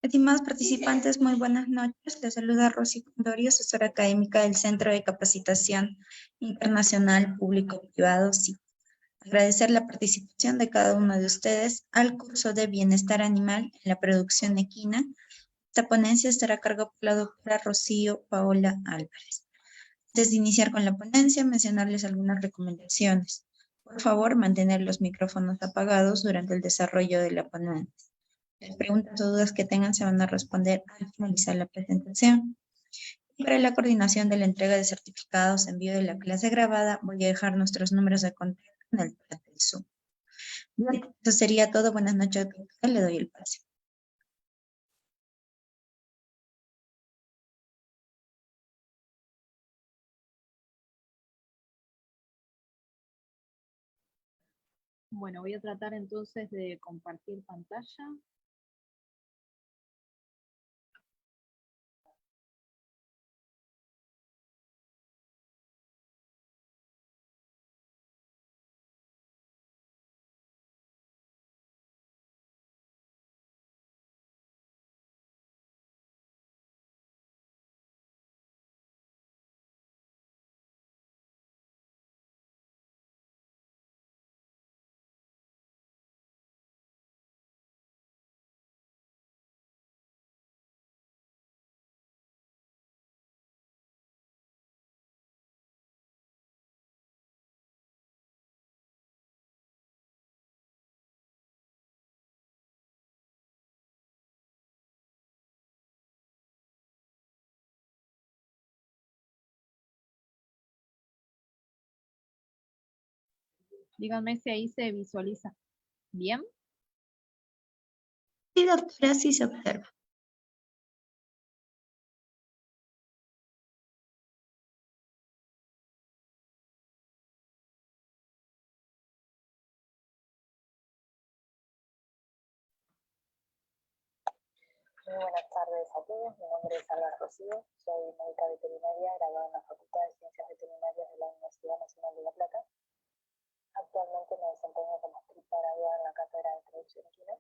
Estimados participantes, muy buenas noches. Les saluda Rosy Condorio, asesora académica del Centro de Capacitación Internacional Público-Privado, SIC. Agradecer la participación de cada uno de ustedes al curso de Bienestar Animal en la producción equina. Esta ponencia estará a cargo por la doctora Rocío Paola Álvarez. Antes de iniciar con la ponencia, mencionarles algunas recomendaciones. Por favor, mantener los micrófonos apagados durante el desarrollo de la ponencia. Las preguntas o dudas que tengan se van a responder al finalizar la presentación. Y para la coordinación de la entrega de certificados, envío de la clase grabada, voy a dejar nuestros números de contacto en el chat del Zoom. Bien, eso sería todo. Buenas noches, le doy el pase. Bueno, voy a tratar entonces de compartir pantalla. Díganme si ahí se visualiza bien. Sí, doctora, sí se observa. Muy buenas tardes a todos, mi nombre es Alba Rocío, soy médica veterinaria graduada en la Facultad de Ciencias Veterinarias de la Universidad Nacional de La Plata. Actualmente me desempeño como escrita graduada en la Cátedra de Traducción Equina.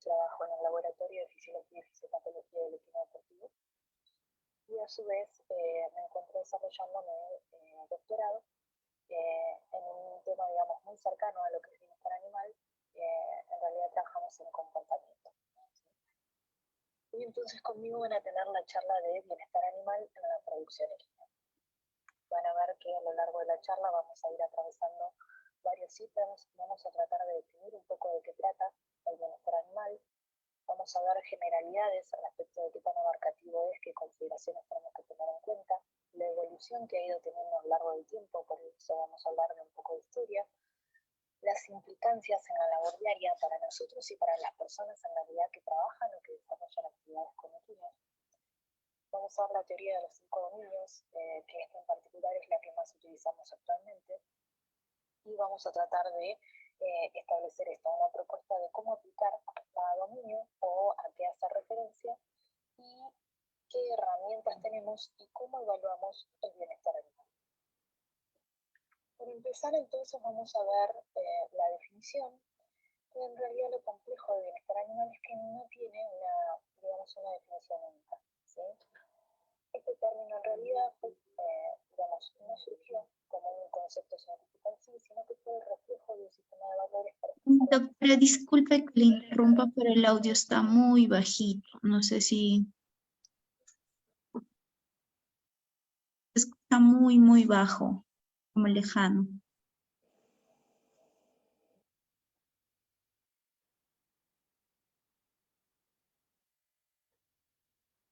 Trabajo en el Laboratorio de Fisiología y Fisiopatología del Equino Deportivo. Y a su vez me encuentro desarrollándome doctorado en un tema, digamos, muy cercano a lo que es bienestar animal. En realidad trabajamos en comportamiento. Y entonces conmigo van a tener la charla de bienestar animal en la producción equina. Van a ver que a lo largo de la charla vamos a ir atravesando varios ítems, vamos a tratar de definir un poco de qué trata el bienestar animal, vamos a ver generalidades al respecto de qué tan abarcativo es, qué consideraciones tenemos que tener en cuenta, la evolución que ha ido teniendo a lo largo del tiempo, por eso vamos a hablar de un poco de historia, las implicancias en la labor diaria para nosotros y para las personas en realidad que trabajan o que desarrollan actividades con equinos. Vamos a ver la teoría de los 5 dominios, que esta en particular es la que más utilizamos actualmente, y vamos a tratar de establecer una propuesta de cómo aplicar cada dominio o a qué hace referencia y qué herramientas tenemos y cómo evaluamos el bienestar animal. Para empezar, entonces, vamos a ver la definición, que en realidad lo complejo de bienestar animal es que no tiene una definición única, ¿sí? Este término en realidad, no surgió como un concepto científico en sí, sino que fue el reflejo de un sistema de valores para Doctora, disculpe que le interrumpa, pero el audio está muy bajito. No sé si... Está muy, muy bajo, como lejano.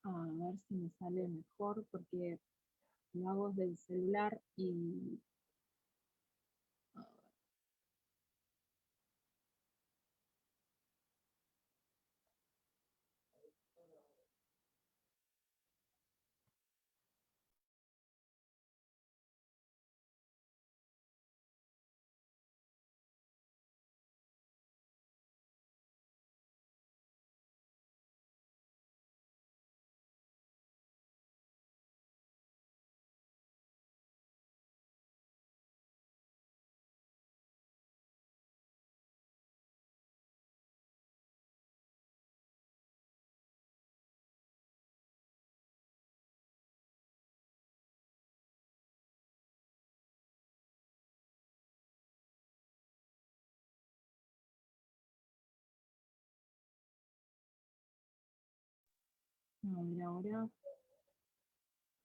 A ver si me sale mejor porque lo hago desde el celular y A ver, ahora.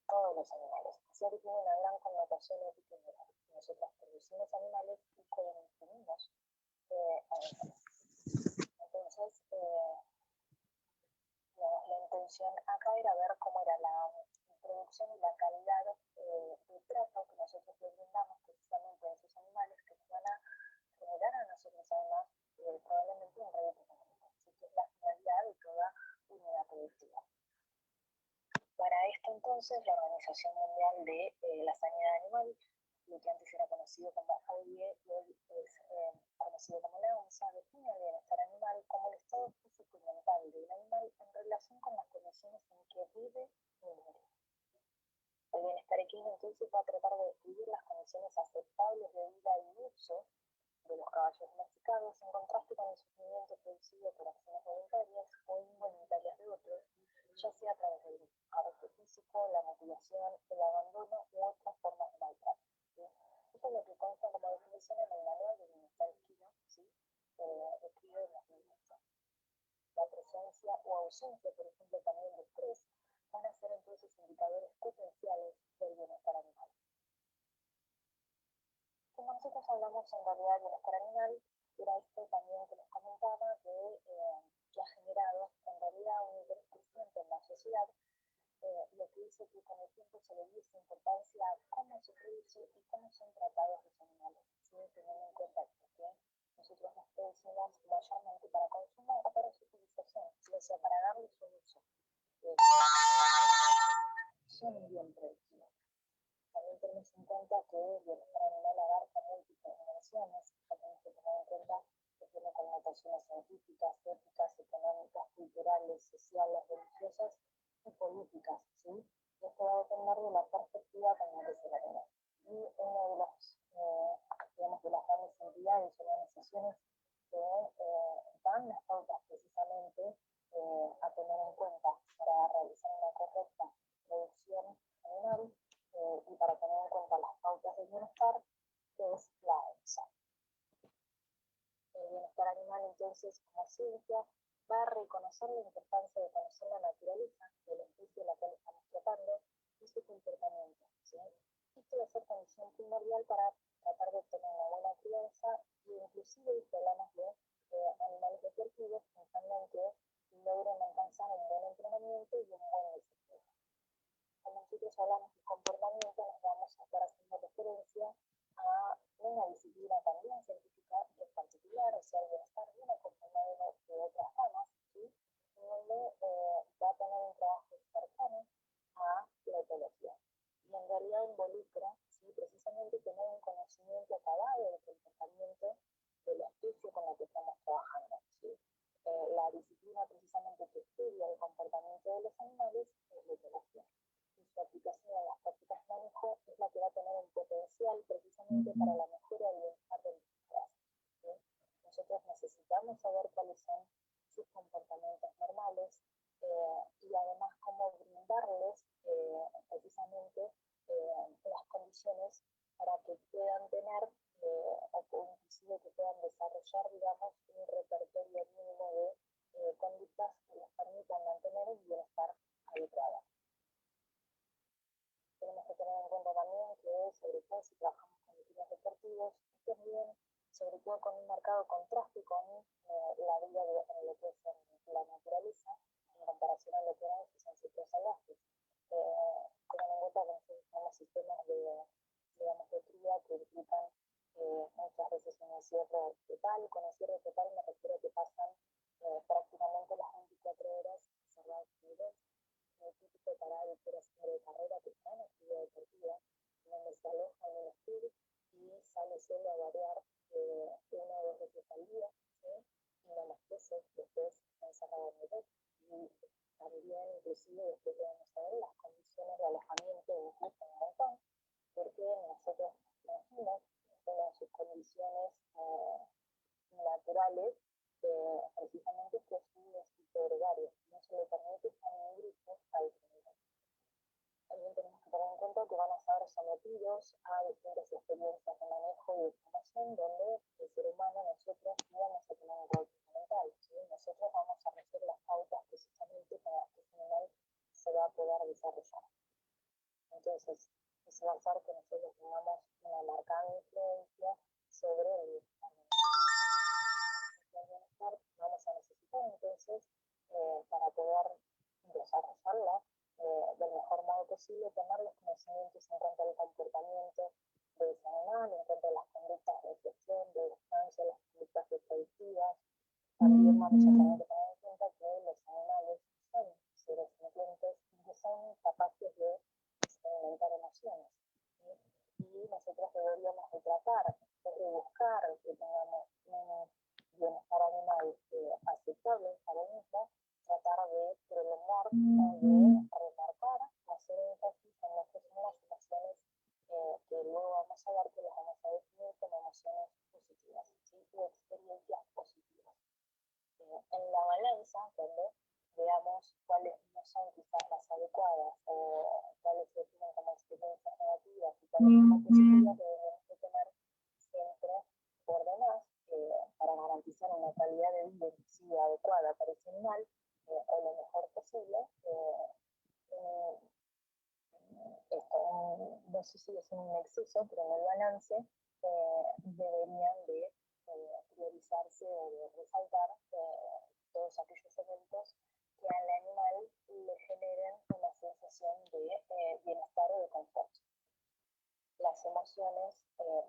Todos los animales. Así que tiene una gran connotación ética y moral. Nosotros producimos animales y consumimos animales. Entonces, digamos, la intención acá era ver cómo era la producción y la calidad de trato que nosotros le brindamos precisamente a esos animales que nos van a generar a nosotros además probablemente un rédito económico. Así que es la finalidad de toda unidad productiva. Para esto entonces la Organización Mundial de la Sanidad Animal, lo que antes era conocido como OIE y hoy es conocido como la OMSA, define el bienestar animal como el estado físico y mental del animal en relación con las condiciones en que vive y muere. El bienestar equino entonces va a tratar de describir las condiciones aceptables de vida y uso de los caballos domesticados en contraste con el sufrimiento producido por acciones voluntarias o involuntarias de otros, ya sea a través del arresto físico, la mutilación, el abandono u otras formas de maltrato. ¿Sí? Esto es lo que consta como definición en el manual de bienestar equino, ¿sí? Escrito en 2008. La presencia o ausencia, por ejemplo, también de estrés, van a ser entonces indicadores potenciales del bienestar animal. Como nosotros hablamos en realidad de bienestar animal, era esto también que les comentaba que ha generado en realidad un interés creciente en la sociedad, lo que dice que con el tiempo se le dio esa importancia a cómo se produce y cómo son tratados los animales, ¿sí? Teniendo en cuenta que nosotros nos producimos mayormente para consumo o para su utilización, ¿sí? O sea, para darles un uso. Son un bien producido. También tenemos en cuenta que el bienestar animal abarca múltiples dimensiones, tenemos que tener en cuenta que tiene connotaciones científicas, éticas, económicas, culturales, sociales, religiosas y políticas, ¿sí? Y esto va a depender de la perspectiva con la que se la tenga. Y una de las, digamos, de las grandes entidades o organizaciones que dan las pautas precisamente a tener en cuenta para realizar una correcta producción animal y para tener en cuenta las pautas del bienestar, que es la OMSA. El bienestar animal, entonces, como ciencia, va a reconocer la importancia de conocer la naturaleza de la especie a la cual estamos tratando y su comportamiento, ¿sí? Esto va a ser condición primordial para tratar de obtener una buena crianza e inclusive si hablamos de animales deportivos, pensando en que logren alcanzar un buen entrenamiento y un buen desempeño. Cuando nosotros hablamos de comportamiento, nos vamos a estar haciendo referencia a una disciplina también científica en particular, o sea, el bienestar bien acompañado de otras ramas, ¿sí? Donde va a tener un trabajo cercano a la etología. Y en realidad involucra, ¿sí? Precisamente tener un conocimiento acabado del comportamiento de la especie con la que estamos trabajando, ¿sí? La disciplina precisamente que estudia el comportamiento de los animales es la etología. Y su aplicación a las prácticas de manejo es la que va a tener un potencial precisamente para la mejora del bienestar de nuestras razas, ¿sí? Nosotros necesitamos saber cuáles son sus comportamientos normales y además cómo brindarles precisamente las condiciones para que puedan tener o inclusive que puedan desarrollar, digamos, un repertorio mínimo de conductas que les permitan mantener el bienestar adecuado. Tenemos que tener en cuenta también que, sobre todo si trabajamos con equipos deportivos, esto es bien, sobre todo con un marcado contraste con la vida en lo que es en la naturaleza, en comparación a lo que eran sus ancestros salvajes. Tengan en cuenta que nosotros tenemos sistemas digamos, de cría que implican muchas veces un encierro total. Con encierro total me refiero a que pasan prácticamente las 24 horas encerrados en el bosque. Muy típico para el haciendo de carrera que está en actividad deportiva, donde se aloja en el estudio y sale solo a variar 1 o 2 veces al día, ¿sí? Y no más veces después está encerrado en el bosque. Y también, inclusive, después vamos a ver las condiciones de alojamiento incluso un montón, porque nosotros nacimos en sus condiciones naturales, precisamente que es un instinto gregario, no se le permite estar en un grupo a defender. También tenemos que tener en cuenta que van a estar sometidos a distintas experiencias de manejo y de formación, donde el ser humano, nosotros, no vamos a tener un rol fundamental, ¿sí? Nosotros vamos a recibir las pautas precisamente para que ese animal desarrollar. Entonces, eso va a hacer que nosotros tengamos una marcada influencia sobre el bienestar que vamos a necesitar, entonces, para poder desarrollarla del mejor modo posible, tener los conocimientos en cuanto al comportamiento de ese animal, en cuanto a las conductas de gestión, de descanso, las conductas reproductivas. También vamos a tener que tener en cuenta que los animales son seres sintientes y que son capaces de experimentar emociones. Y nosotros deberíamos de tratar, de buscar que tengamos un bienestar animal aceptable para ella, tratar de prolongar o de remarcar, hacer énfasis en lo que son las emociones que luego vamos a ver, que las vamos a definir como emociones positivas, ¿sí? O experiencias positivas. En la balanza, cuando veamos cuáles no son quizás las adecuadas o cuáles se definen como experiencias negativas y cuáles como positivas, debemos de tener siempre por demás, para garantizar una calidad de vida inclusiva adecuada para ese animal, o lo mejor posible. Esto no sé si es un exceso, pero en el balance deberían de priorizarse o de resaltar todos aquellos eventos que al animal le generen una sensación de bienestar o de confort. Las emociones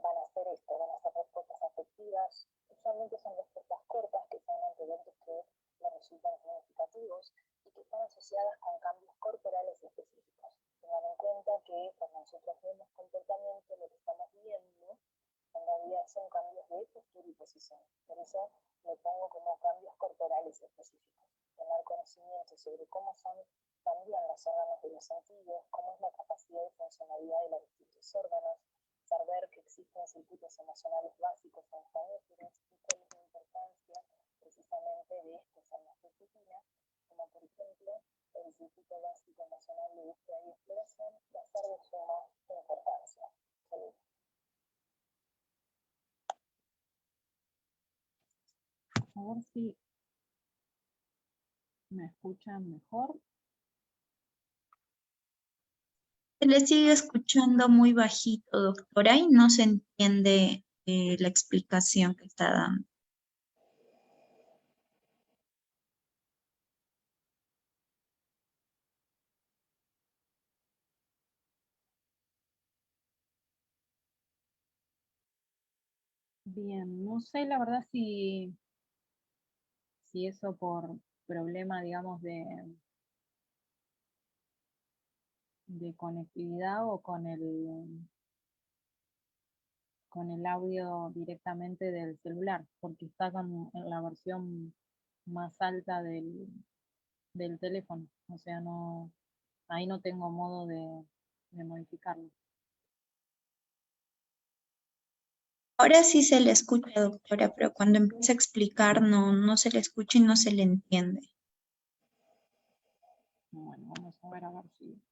van a ser esto, van a ser respuestas afectivas, usualmente son respuestas cortas que son ante eventos que le resultan significativos y que están asociadas con cambios corporales específicos. Tengan en cuenta que cuando nosotros vemos comportamiento, lo que estamos viendo en realidad son cambios de postura y posición. Por eso lo pongo como cambios corporales específicos. Tener conocimiento sobre cómo son también los órganos de los sentidos, cómo es la capacidad de funcionalidad de los distintos órganos, saber que existen circuitos emocionales básicos en los mamíferos y cuál es la importancia precisamente de estos en la disciplina, como por ejemplo el circuito básico emocional de búsqueda y exploración, va a ser de suma importancia. ¿Sí? A ver si me escuchan mejor. Se le sigue escuchando muy bajito, doctora, y no se entiende la explicación que está dando. Bien, no sé la verdad si eso por problema, digamos, de conectividad o con el audio directamente del celular, porque está en la versión más alta del teléfono. O sea, no, ahí no tengo modo de modificarlo. Ahora sí se le escucha, doctora, pero cuando empieza a explicar no se le escucha y no se le entiende. Bueno, vamos a ver si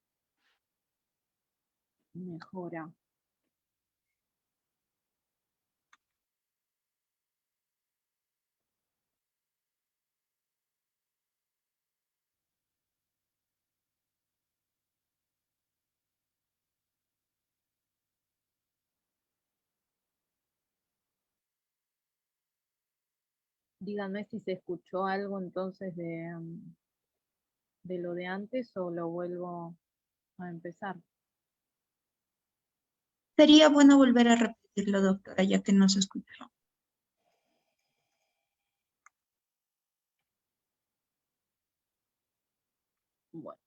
mejora. Díganme si se escuchó algo entonces de lo de antes o lo vuelvo a empezar. Sería bueno volver a repetirlo, doctora, ya que no se escuchó. Bueno.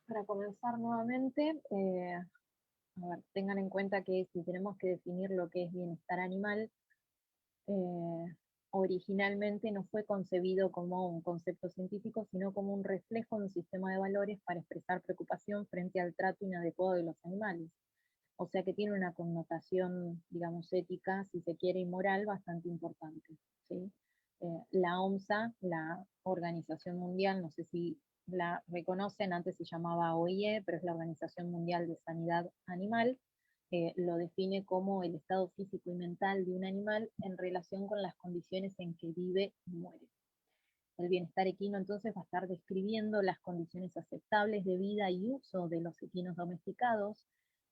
Para comenzar nuevamente, a ver, tengan en cuenta que si tenemos que definir lo que es bienestar animal, originalmente no fue concebido como un concepto científico, sino como un reflejo de un sistema de valores para expresar preocupación frente al trato inadecuado de los animales. O sea que tiene una connotación, digamos, ética, si se quiere, y moral bastante importante, ¿sí? La OMSA, la Organización Mundial, no sé si la reconocen, antes se llamaba OIE, pero es la Organización Mundial de Sanidad Animal, lo define como el estado físico y mental de un animal en relación con las condiciones en que vive y muere. El bienestar equino entonces va a estar describiendo las condiciones aceptables de vida y uso de los equinos domesticados,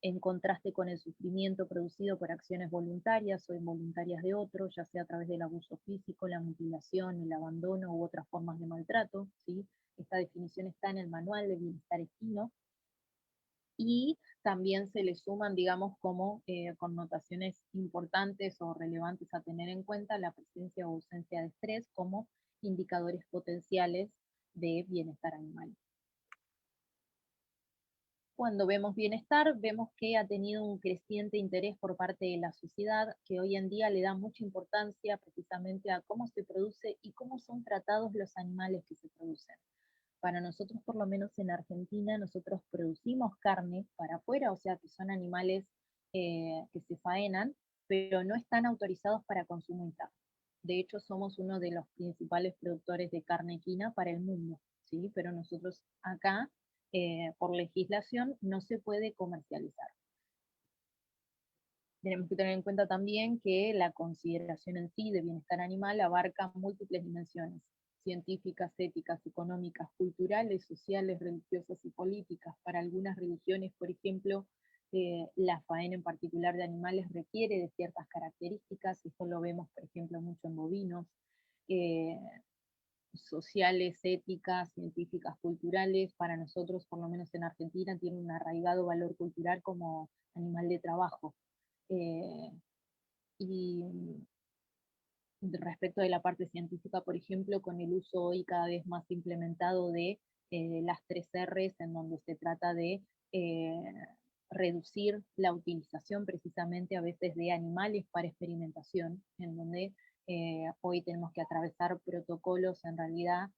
en contraste con el sufrimiento producido por acciones voluntarias o involuntarias de otros, ya sea a través del abuso físico, la mutilación, el abandono u otras formas de maltrato, ¿sí? Esta definición está en el Manual de Bienestar Equino, y también se le suman, digamos, como connotaciones importantes o relevantes a tener en cuenta la presencia o ausencia de estrés como indicadores potenciales de bienestar animal. Cuando vemos bienestar, vemos que ha tenido un creciente interés por parte de la sociedad, que hoy en día le da mucha importancia precisamente a cómo se produce y cómo son tratados los animales que se producen. Para nosotros, por lo menos en Argentina, nosotros producimos carne para afuera, o sea que son animales que se faenan, pero no están autorizados para consumo interno. De hecho, somos uno de los principales productores de carne equina para el mundo, ¿sí? Pero nosotros acá, por legislación, no se puede comercializar. Tenemos que tener en cuenta también que la consideración en sí de bienestar animal abarca múltiples dimensiones, científicas, éticas, económicas, culturales, sociales, religiosas y políticas. Para algunas religiones, por ejemplo, la faena en particular de animales requiere de ciertas características, esto lo vemos, por ejemplo, mucho en bovinos, eh, sociales, éticas, científicas, culturales. Para nosotros, por lo menos en Argentina, tiene un arraigado valor cultural como animal de trabajo. Eh, y respecto de la parte científica, por ejemplo, con el uso hoy cada vez más implementado de las 3 R's, en donde se trata de eh, reducir la utilización precisamente a veces de animales para experimentación, en donde hoy tenemos que atravesar protocolos en realidad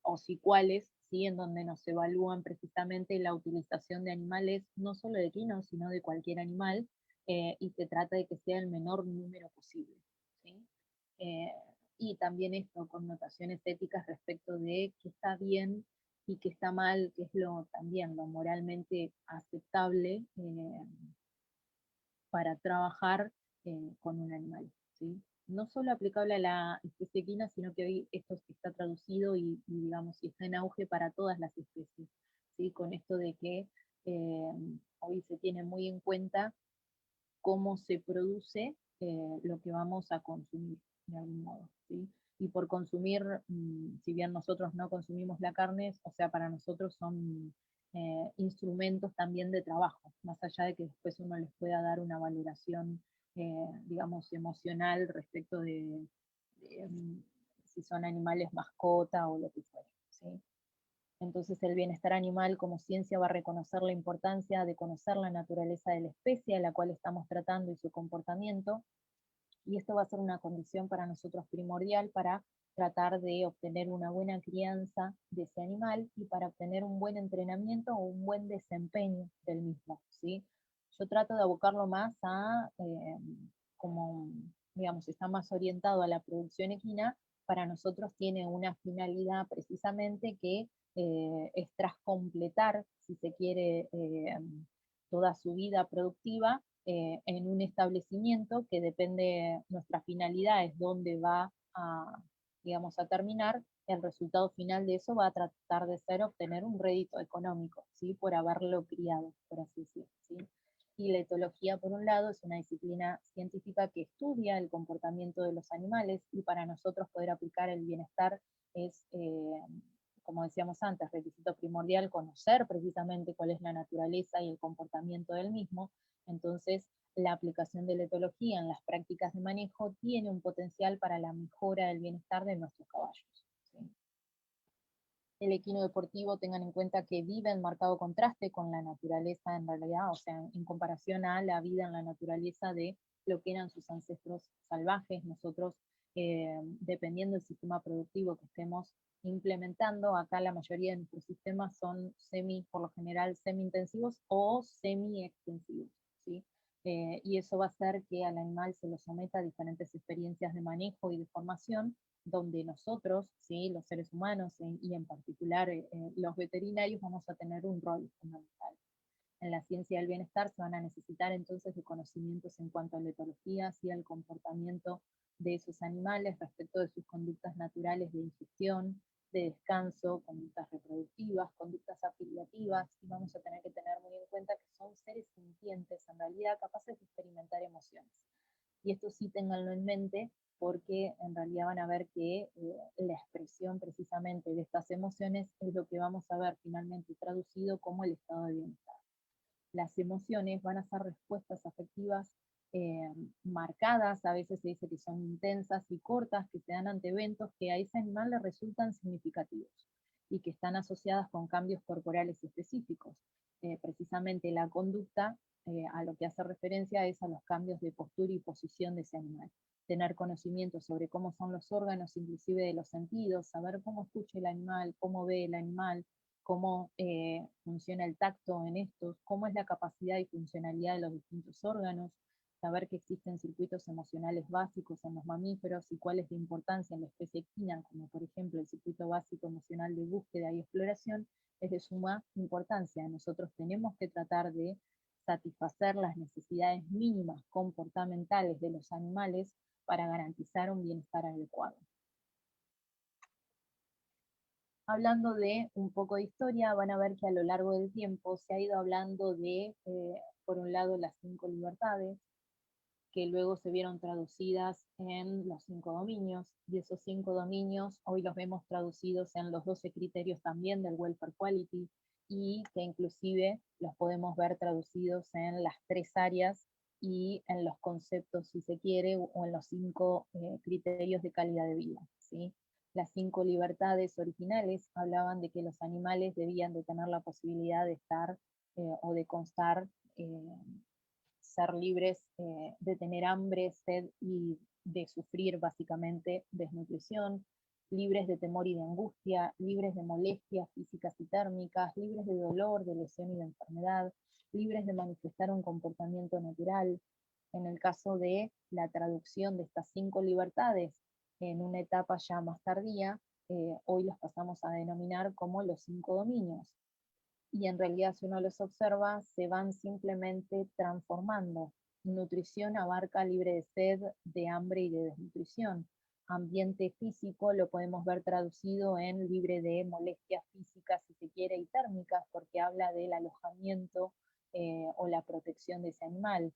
OSICUALES, ¿sí? En donde nos evalúan precisamente la utilización de animales, no solo de equinos, sino de cualquier animal, y se trata de que sea el menor número posible, ¿sí? Eh, y también esto, connotaciones éticas respecto de qué está bien y qué está mal, qué es también lo moralmente aceptable para trabajar con un animal, ¿sí? No solo aplicable a la especie equina, sino que hoy esto está traducido digamos, y está en auge para todas las especies, ¿sí? Con esto de que hoy se tiene muy en cuenta cómo se produce lo que vamos a consumir, de algún modo, ¿sí? Y por consumir, si bien nosotros no consumimos la carne, o sea, para nosotros son instrumentos también de trabajo, más allá de que después uno les pueda dar una valoración, digamos, emocional respecto de si son animales mascota o lo que fuera, ¿sí? Entonces el bienestar animal como ciencia va a reconocer la importancia de conocer la naturaleza de la especie a la cual estamos tratando y su comportamiento, y esto va a ser una condición para nosotros primordial para tratar de obtener una buena crianza de ese animal y para obtener un buen entrenamiento o un buen desempeño del mismo, ¿sí? Yo trato de abocarlo más a, como, digamos, está más orientado a la producción equina, para nosotros tiene una finalidad precisamente que es tras completar, si se quiere, toda su vida productiva en un establecimiento que depende, nuestra finalidad es dónde va a, digamos, a terminar, el resultado final de eso va a tratar de ser obtener un rédito económico, ¿sí? Por haberlo criado, por así decirlo, ¿sí? Y la etología, por un lado, es una disciplina científica que estudia el comportamiento de los animales, y para nosotros poder aplicar el bienestar es, como decíamos antes, requisito primordial conocer precisamente cuál es la naturaleza y el comportamiento del mismo. Entonces, la aplicación de la etología en las prácticas de manejo tiene un potencial para la mejora del bienestar de nuestros caballos, ¿sí? El equino deportivo, tengan en cuenta que vive en marcado contraste con la naturaleza en realidad, o sea, en comparación a la vida en la naturaleza de lo que eran sus ancestros salvajes. Nosotros, dependiendo del sistema productivo que estemos implementando, acá la mayoría de nuestros sistemas son por lo general, semi-intensivos o semi-extensivos, ¿sí? Y eso va a hacer que al animal se lo someta a diferentes experiencias de manejo y de formación, donde nosotros, ¿sí? Los seres humanos y en particular los veterinarios, vamos a tener un rol fundamental. En la ciencia del bienestar se van a necesitar entonces de conocimientos en cuanto a la etología, ¿sí? Al comportamiento de esos animales respecto de sus conductas naturales de ingestión, de descanso, conductas reproductivas, conductas afiliativas, y vamos a tener que tener muy en cuenta que son seres sintientes, en realidad capaces de experimentar emociones. Y esto sí ténganlo en mente, porque en realidad van a ver que la expresión precisamente de estas emociones es lo que vamos a ver finalmente traducido como el estado de bienestar. Las emociones van a ser respuestas afectivas marcadas, a veces se dice que son intensas y cortas, que se dan ante eventos que a ese animal le resultan significativos y que están asociadas con cambios corporales específicos. Precisamente la conducta a lo que hace referencia es a los cambios de postura y posición de ese animal. Tener conocimiento sobre cómo son los órganos, inclusive de los sentidos, saber cómo escucha el animal, cómo ve el animal, cómo funciona el tacto en estos, cómo es la capacidad y funcionalidad de los distintos órganos, saber que existen circuitos emocionales básicos en los mamíferos y cuál es la importancia en la especie equina, como por ejemplo el circuito básico emocional de búsqueda y exploración, es de suma importancia. Nosotros tenemos que tratar de satisfacer las necesidades mínimas comportamentales de los animales para garantizar un bienestar adecuado. Hablando de un poco de historia, van a ver que a lo largo del tiempo se ha ido hablando de, por un lado, las 5 libertades, que luego se vieron traducidas en los 5 dominios, y esos 5 dominios hoy los vemos traducidos en los 12 criterios también del Welfare Quality, y que inclusive los podemos ver traducidos en las 3 áreas y en los conceptos, si se quiere, o en los 5 criterios de calidad de vida, ¿sí? Las 5 libertades originales hablaban de que los animales debían de tener la posibilidad de estar o de constar, ser libres de tener hambre, sed y de sufrir básicamente desnutrición, libres de temor y de angustia, libres de molestias físicas y térmicas, libres de dolor, de lesión y de enfermedad, libres de manifestar un comportamiento natural. En el caso de la traducción de estas 5 libertades en una etapa ya más tardía, hoy los pasamos a denominar como los 5 dominios. Y en realidad, si uno los observa, se van simplemente transformando. Nutrición abarca libre de sed, de hambre y de desnutrición. Ambiente físico lo podemos ver traducido en libre de molestias físicas, si se quiere, y térmicas, porque habla del alojamiento o la protección de ese animal.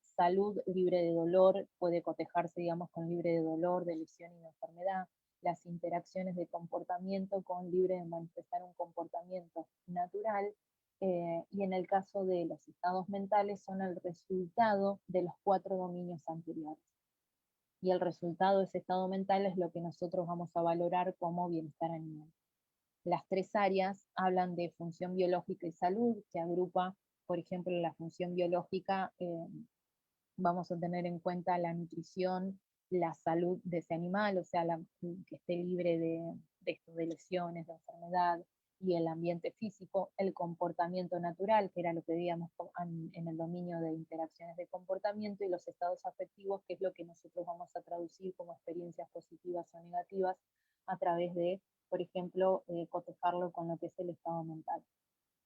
Salud libre de dolor puede cotejarse, digamos, con libre de dolor, de lesión y de enfermedad. Las interacciones de comportamiento con libre de manifestar un comportamiento natural, y en el caso de los estados mentales son el resultado de los 4 dominios anteriores. Y el resultado de ese estado mental es lo que nosotros vamos a valorar como bienestar animal. Las 3 áreas hablan de función biológica y salud, que agrupa, por ejemplo, la función biológica, vamos a tener en cuenta la nutrición, la salud de ese animal, o sea, que esté libre de lesiones, de enfermedad, y el ambiente físico, el comportamiento natural, que era lo que veíamos en el dominio de interacciones de comportamiento, y los estados afectivos, que es lo que nosotros vamos a traducir como experiencias positivas o negativas a través de, por ejemplo, cotejarlo con lo que es el estado mental.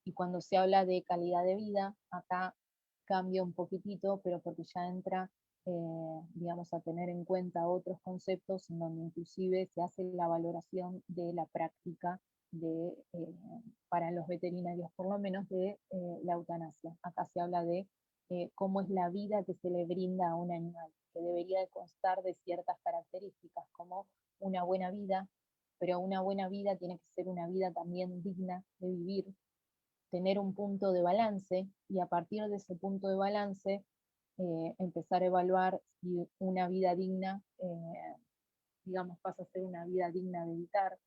Y cuando se habla de calidad de vida, acá cambia un poquitito, pero porque ya entra, digamos, a tener en cuenta otros conceptos en donde inclusive se hace la valoración de la práctica para los veterinarios, por lo menos, de la eutanasia. Acá se habla de cómo es la vida que se le brinda a un animal, que debería de constar de ciertas características, como una buena vida, pero una buena vida tiene que ser una vida también digna de vivir, tener un punto de balance, y a partir de ese punto de balance empezar a evaluar si una vida digna, digamos, pasa a ser una vida digna de evitar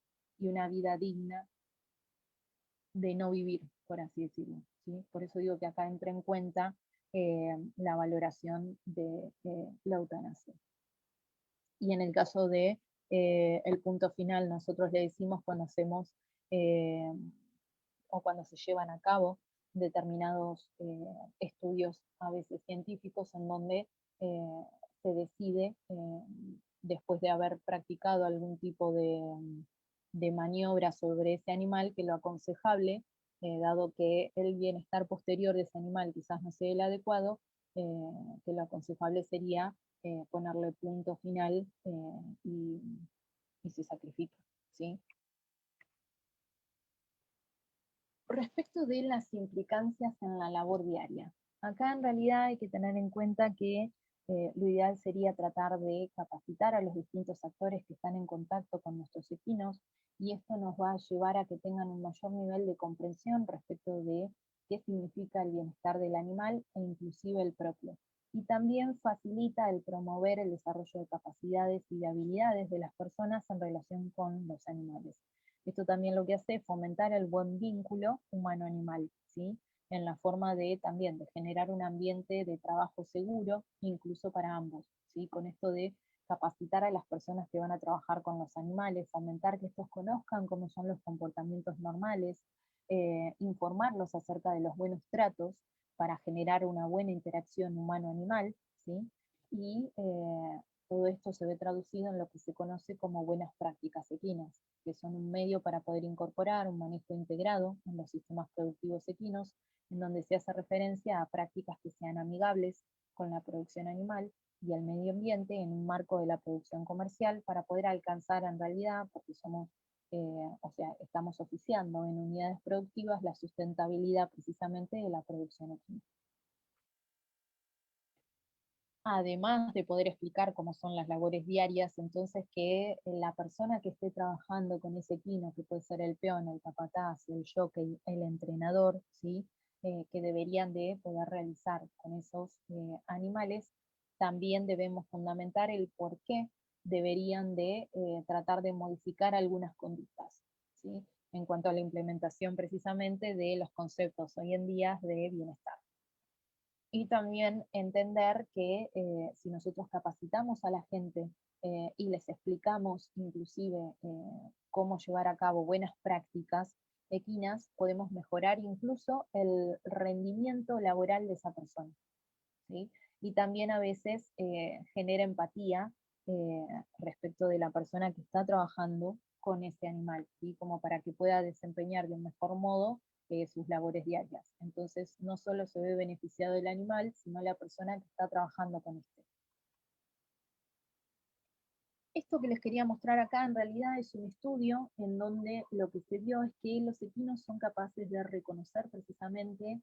y una vida digna de no vivir, por así decirlo, ¿sí? Por eso digo que acá entra en cuenta la valoración de la eutanasia. Y en el caso de el punto final, nosotros le decimos cuando hacemos o cuando se llevan a cabo determinados estudios, a veces científicos, en donde se decide, después de haber practicado algún tipo de maniobra sobre ese animal, que lo aconsejable, dado que el bienestar posterior de ese animal quizás no sea el adecuado, que lo aconsejable sería ponerle punto final y se sacrifica, ¿sí? Respecto de las implicancias en la labor diaria, acá en realidad hay que tener en cuenta que lo ideal sería tratar de capacitar a los distintos actores que están en contacto con nuestros equinos, y esto nos va a llevar a que tengan un mayor nivel de comprensión respecto de qué significa el bienestar del animal e inclusive el propio. Y también facilita el promover el desarrollo de capacidades y de habilidades de las personas en relación con los animales. Esto también lo que hace es fomentar el buen vínculo humano-animal, ¿sí? En la forma de también de generar un ambiente de trabajo seguro, incluso para ambos, ¿sí? Con esto de capacitar a las personas que van a trabajar con los animales, fomentar que estos conozcan cómo son los comportamientos normales, informarlos acerca de los buenos tratos para generar una buena interacción humano-animal, ¿sí? Y todo esto se ve traducido en lo que se conoce como buenas prácticas equinas, que son un medio para poder incorporar un manejo integrado en los sistemas productivos equinos, en donde se hace referencia a prácticas que sean amigables con la producción animal y el medio ambiente en un marco de la producción comercial para poder alcanzar en realidad, porque somos, estamos oficiando en unidades productivas la sustentabilidad precisamente de la producción equina. Además de poder explicar cómo son las labores diarias, entonces que la persona que esté trabajando con ese equino, que puede ser el peón, el capataz, el jockey, el entrenador, ¿sí? Que deberían de poder realizar con esos animales, también debemos fundamentar el por qué deberían de tratar de modificar algunas conductas, ¿sí? En cuanto a la implementación precisamente de los conceptos hoy en día de bienestar. Y también entender que si nosotros capacitamos a la gente y les explicamos inclusive cómo llevar a cabo buenas prácticas equinas, podemos mejorar incluso el rendimiento laboral de esa persona, ¿sí? Y también a veces genera empatía respecto de la persona que está trabajando con ese animal, ¿sí? Como para que pueda desempeñar de un mejor modo sus labores diarias. Entonces, no solo se ve beneficiado el animal, sino la persona que está trabajando con este. Esto que les quería mostrar acá en realidad es un estudio en donde lo que se vio es que los equinos son capaces de reconocer precisamente,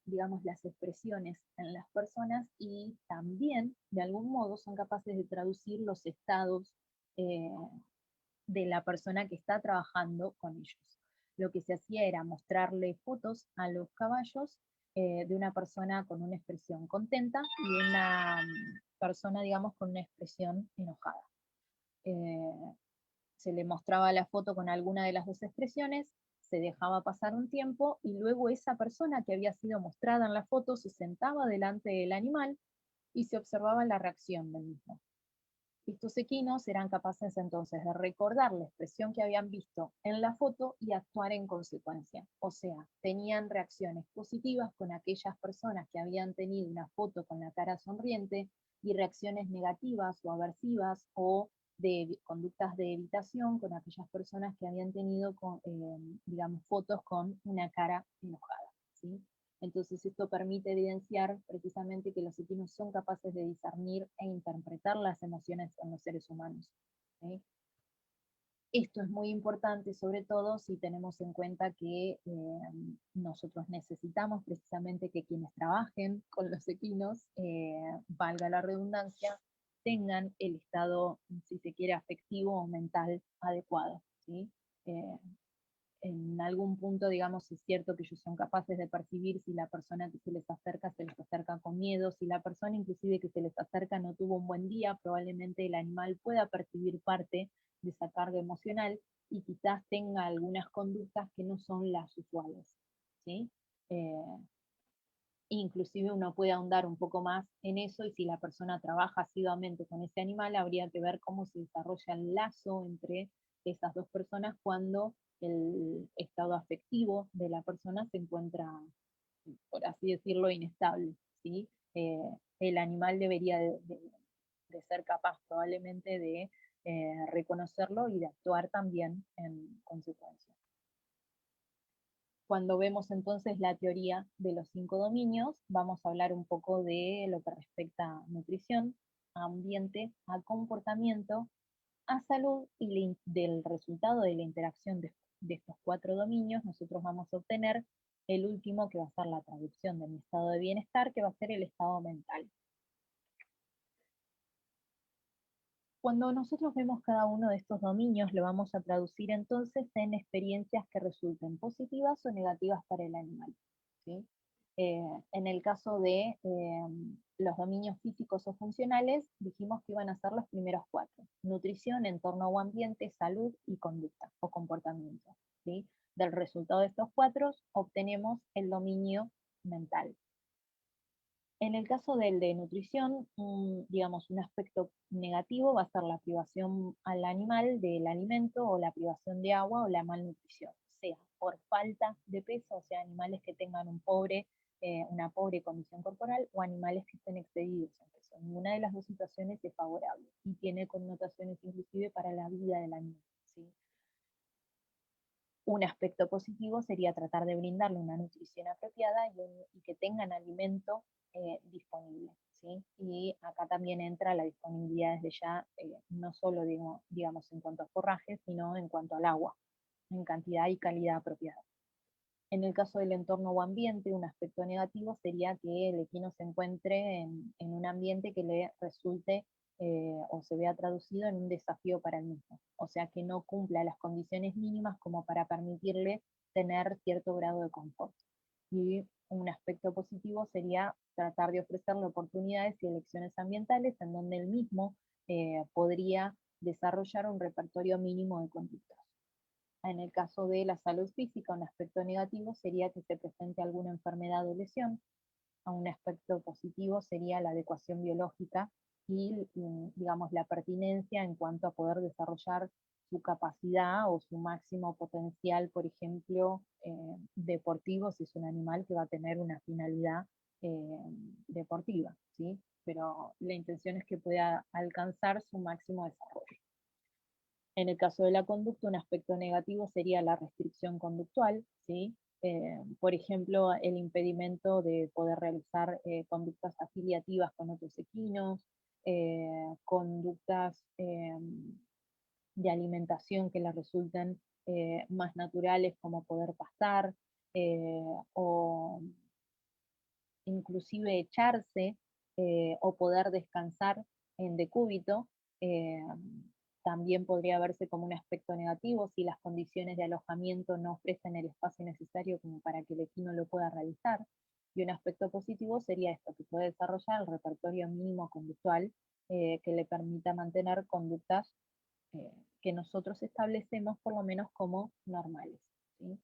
digamos, las expresiones en las personas y también, de algún modo, son capaces de traducir los estados de la persona que está trabajando con ellos. Lo que se hacía era mostrarle fotos a los caballos de una persona con una expresión contenta y una persona, digamos, con una expresión enojada. Se le mostraba la foto con alguna de las dos expresiones, se dejaba pasar un tiempo y luego esa persona que había sido mostrada en la foto se sentaba delante del animal y se observaba la reacción del mismo. Estos equinos eran capaces entonces de recordar la expresión que habían visto en la foto y actuar en consecuencia. O sea, tenían reacciones positivas con aquellas personas que habían tenido una foto con la cara sonriente y reacciones negativas o aversivas o de conductas de evitación con aquellas personas que habían tenido, digamos, fotos con una cara enojada, ¿sí? Entonces esto permite evidenciar precisamente que los equinos son capaces de discernir e interpretar las emociones en los seres humanos, ¿sí? Esto es muy importante, sobre todo si tenemos en cuenta que nosotros necesitamos precisamente que quienes trabajen con los equinos, valga la redundancia, tengan el estado, si se quiere, afectivo o mental adecuado, ¿sí? En algún punto, digamos, es cierto que ellos son capaces de percibir si la persona que se les acerca con miedo, si la persona inclusive que se les acerca no tuvo un buen día, probablemente el animal pueda percibir parte de esa carga emocional y quizás tenga algunas conductas que no son las usuales, ¿sí? Inclusive uno puede ahondar un poco más en eso y si la persona trabaja asiduamente con ese animal, habría que ver cómo se desarrolla el lazo entre esas dos personas cuando el estado afectivo de la persona se encuentra, por así decirlo, inestable, ¿sí? El animal debería de ser capaz probablemente de reconocerlo y de actuar también en consecuencia. Cuando vemos entonces la teoría de los 5 dominios, vamos a hablar un poco de lo que respecta a nutrición, ambiente a comportamiento, a salud, y del resultado de la interacción de estos 4 dominios, nosotros vamos a obtener el último, que va a ser la traducción de mi estado de bienestar, que va a ser el estado mental. Cuando nosotros vemos cada uno de estos dominios, lo vamos a traducir entonces en experiencias que resulten positivas o negativas para el animal, ¿sí? En el caso de los dominios físicos o funcionales, dijimos que iban a ser los primeros 4: nutrición, entorno o ambiente, salud y conducta o comportamiento, ¿sí? Del resultado de estos 4 obtenemos el dominio mental. En el caso del de nutrición, digamos, un aspecto negativo va a ser la privación al animal del alimento, o la privación de agua, o la malnutrición, sea por falta de peso, o sea, animales que tengan una pobre condición corporal, o animales que estén excedidos en peso. Ninguna de las dos situaciones es favorable y tiene connotaciones inclusive para la vida del animal, ¿sí? Un aspecto positivo sería tratar de brindarle una nutrición apropiada y que tengan alimento disponible, ¿sí? Y acá también entra la disponibilidad desde ya, no solo digamos en cuanto a forraje, sino en cuanto al agua, en cantidad y calidad apropiada. En el caso del entorno o ambiente, un aspecto negativo sería que el equino se encuentre en un ambiente que le resulte o se vea traducido en un desafío para el mismo. O sea, que no cumpla las condiciones mínimas como para permitirle tener cierto grado de confort. Y un aspecto positivo sería tratar de ofrecerle oportunidades y elecciones ambientales en donde el mismo podría desarrollar un repertorio mínimo de conductas. En el caso de la salud física, un aspecto negativo sería que se presente alguna enfermedad o lesión. Un aspecto positivo sería la adecuación biológica y, digamos, la pertinencia en cuanto a poder desarrollar su capacidad o su máximo potencial, por ejemplo, deportivo, si es un animal que va a tener una finalidad deportiva, ¿sí? Pero la intención es que pueda alcanzar su máximo desarrollo. En el caso de la conducta, un aspecto negativo sería la restricción conductual, ¿sí? Por ejemplo, el impedimento de poder realizar conductas afiliativas con otros equinos, conductas de alimentación que les resulten más naturales, como poder pastar, o inclusive echarse o poder descansar en decúbito. También podría verse como un aspecto negativo si las condiciones de alojamiento no ofrecen el espacio necesario como para que el equino lo pueda realizar. Y un aspecto positivo sería esto, que puede desarrollar el repertorio mínimo conductual que le permita mantener conductas que nosotros establecemos por lo menos como normales, ¿sí?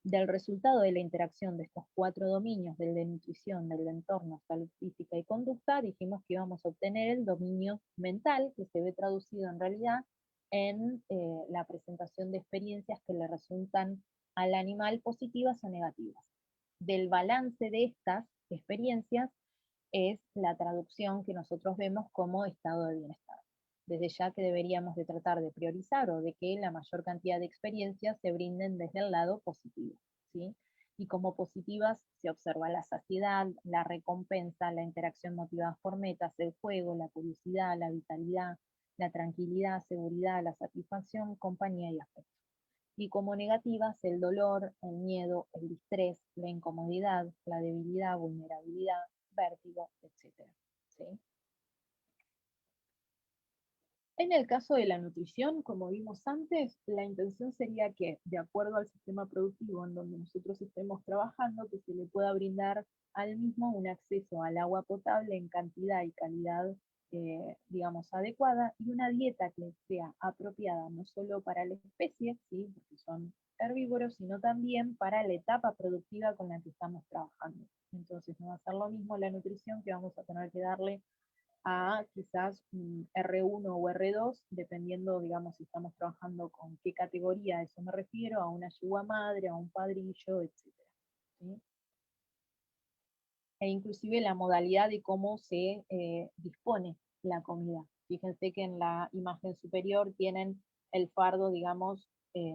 Del resultado de la interacción de estos 4 dominios, del de nutrición, del de entorno, salud física y conducta, dijimos que íbamos a obtener el dominio mental, que se ve traducido en realidad en la presentación de experiencias que le resultan al animal positivas o negativas. Del balance de estas experiencias es la traducción que nosotros vemos como estado de bienestar. Desde ya que deberíamos de tratar de priorizar o de que la mayor cantidad de experiencias se brinden desde el lado positivo, ¿sí? Y como positivas se observa la saciedad, la recompensa, la interacción motivada por metas, el juego, la curiosidad, la vitalidad, la tranquilidad, seguridad, la satisfacción, compañía y afecto. Y como negativas, el dolor, el miedo, el distrés, la incomodidad, la debilidad, vulnerabilidad, vértigo, etc. ¿Sí? En el caso de la nutrición, como vimos antes, la intención sería que, de acuerdo al sistema productivo en donde nosotros estemos trabajando, que se le pueda brindar al mismo un acceso al agua potable en cantidad y calidad, digamos, adecuada, y una dieta que sea apropiada no solo para la especie, ¿sí? Porque son herbívoros, sino también para la etapa productiva con la que estamos trabajando. Entonces no va a ser lo mismo la nutrición que vamos a tener que darle a quizás R1 o R2, dependiendo, digamos, si estamos trabajando con qué categoría, a eso me refiero, a una yegua madre, a un padrillo, etc. ¿Sí? E inclusive la modalidad de cómo se dispone la comida. Fíjense que en la imagen superior tienen el fardo, digamos,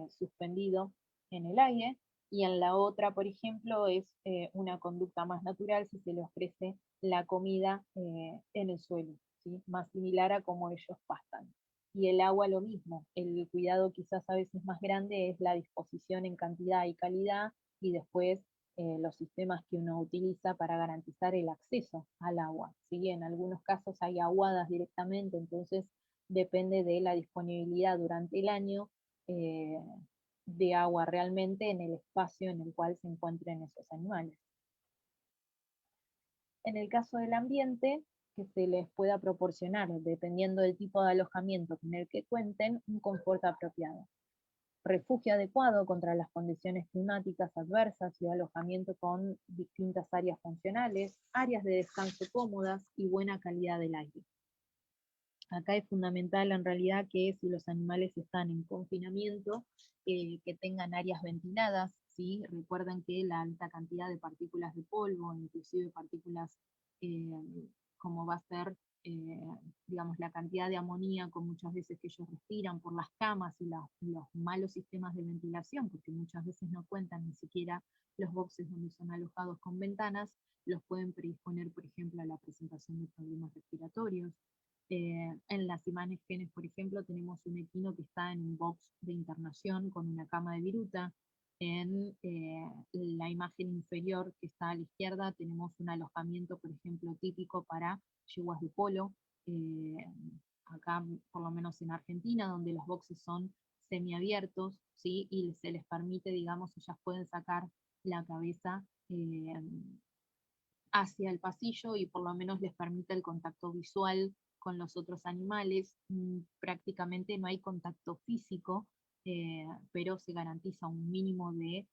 suspendido en el aire, y en la otra, por ejemplo, es una conducta más natural si se le ofrece la comida en el suelo, ¿sí? Más similar a cómo ellos pastan. Y el agua lo mismo, el cuidado quizás a veces más grande es la disposición en cantidad y calidad, y después los sistemas que uno utiliza para garantizar el acceso al agua. ¿Sí? En algunos casos hay aguadas directamente, entonces depende de la disponibilidad durante el año de agua realmente en el espacio en el cual se encuentren esos animales. En el caso del ambiente, que se les pueda proporcionar, dependiendo del tipo de alojamiento con el que cuenten, un confort apropiado. Refugio adecuado contra las condiciones climáticas adversas y alojamiento con distintas áreas funcionales, áreas de descanso cómodas y buena calidad del aire. Acá es fundamental en realidad que si los animales están en confinamiento, que tengan áreas ventiladas, ¿sí? Recuerden que la alta cantidad de partículas de polvo, inclusive partículas eh, como va a ser, eh, digamos, la cantidad de amoníaco muchas veces que ellos respiran por las camas y los malos sistemas de ventilación, porque muchas veces no cuentan ni siquiera los boxes donde son alojados con ventanas, los pueden predisponer, por ejemplo, a la presentación de problemas respiratorios. En las imágenes, por ejemplo, tenemos un equino que está en un box de internación con una cama de viruta. En la imagen inferior que está a la izquierda tenemos un alojamiento, por ejemplo, típico para yeguas de polo. Eh, Acá, por lo menos en Argentina, donde los boxes son semiabiertos, ¿sí? Y se les permite, digamos, ellas pueden sacar la cabeza hacia el pasillo y por lo menos les permite el contacto visual con los otros animales. Prácticamente no hay contacto físico, pero se garantiza un mínimo de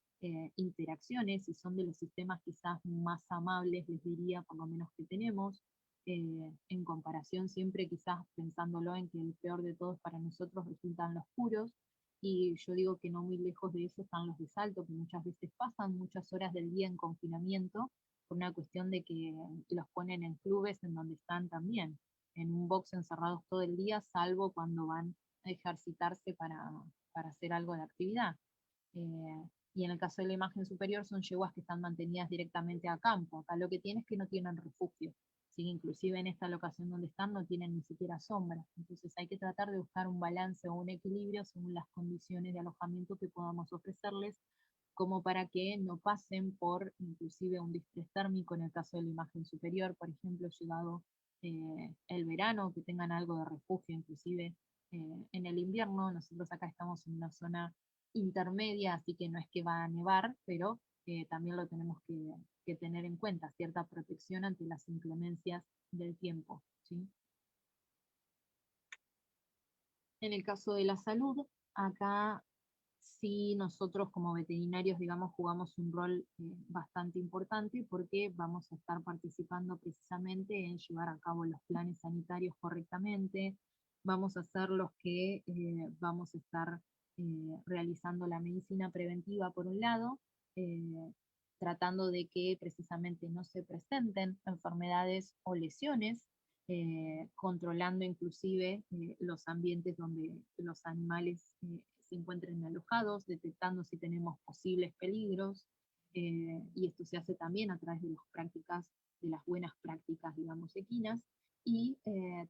interacciones y son de los sistemas quizás más amables, les diría, por lo menos que tenemos, en comparación siempre quizás pensándolo en que el peor de todos para nosotros resultan los puros, y yo digo que no muy lejos de eso están los de Salto, que muchas veces pasan muchas horas del día en confinamiento, por una cuestión de que los ponen en clubes en donde están también, en un box encerrados todo el día, salvo cuando van a ejercitarse para hacer algo de actividad. Y en el caso de la imagen superior son yeguas que están mantenidas directamente a campo. Acá lo que tiene es que no tienen refugio. ¿Sí? Inclusive en esta locación donde están no tienen ni siquiera sombra. Entonces hay que tratar de buscar un balance o un equilibrio según las condiciones de alojamiento que podamos ofrecerles, como para que no pasen por inclusive un distrés térmico en el caso de la imagen superior, por ejemplo, llegado el verano, que tengan algo de refugio, inclusive en el invierno. Nosotros acá estamos en una zona intermedia, así que no es que va a nevar, pero también lo tenemos que tener en cuenta, cierta protección ante las inclemencias del tiempo, ¿sí? En el caso de la salud, acá sí nosotros como veterinarios, digamos, jugamos un rol bastante importante porque vamos a estar participando precisamente en llevar a cabo los planes sanitarios correctamente, vamos a ser los que vamos a estar realizando la medicina preventiva por un lado, eh, tratando de que precisamente no se presenten enfermedades o lesiones, controlando inclusive los ambientes donde los animales se encuentren alojados, detectando si tenemos posibles peligros, y esto se hace también a través de las buenas prácticas, digamos, equinas, y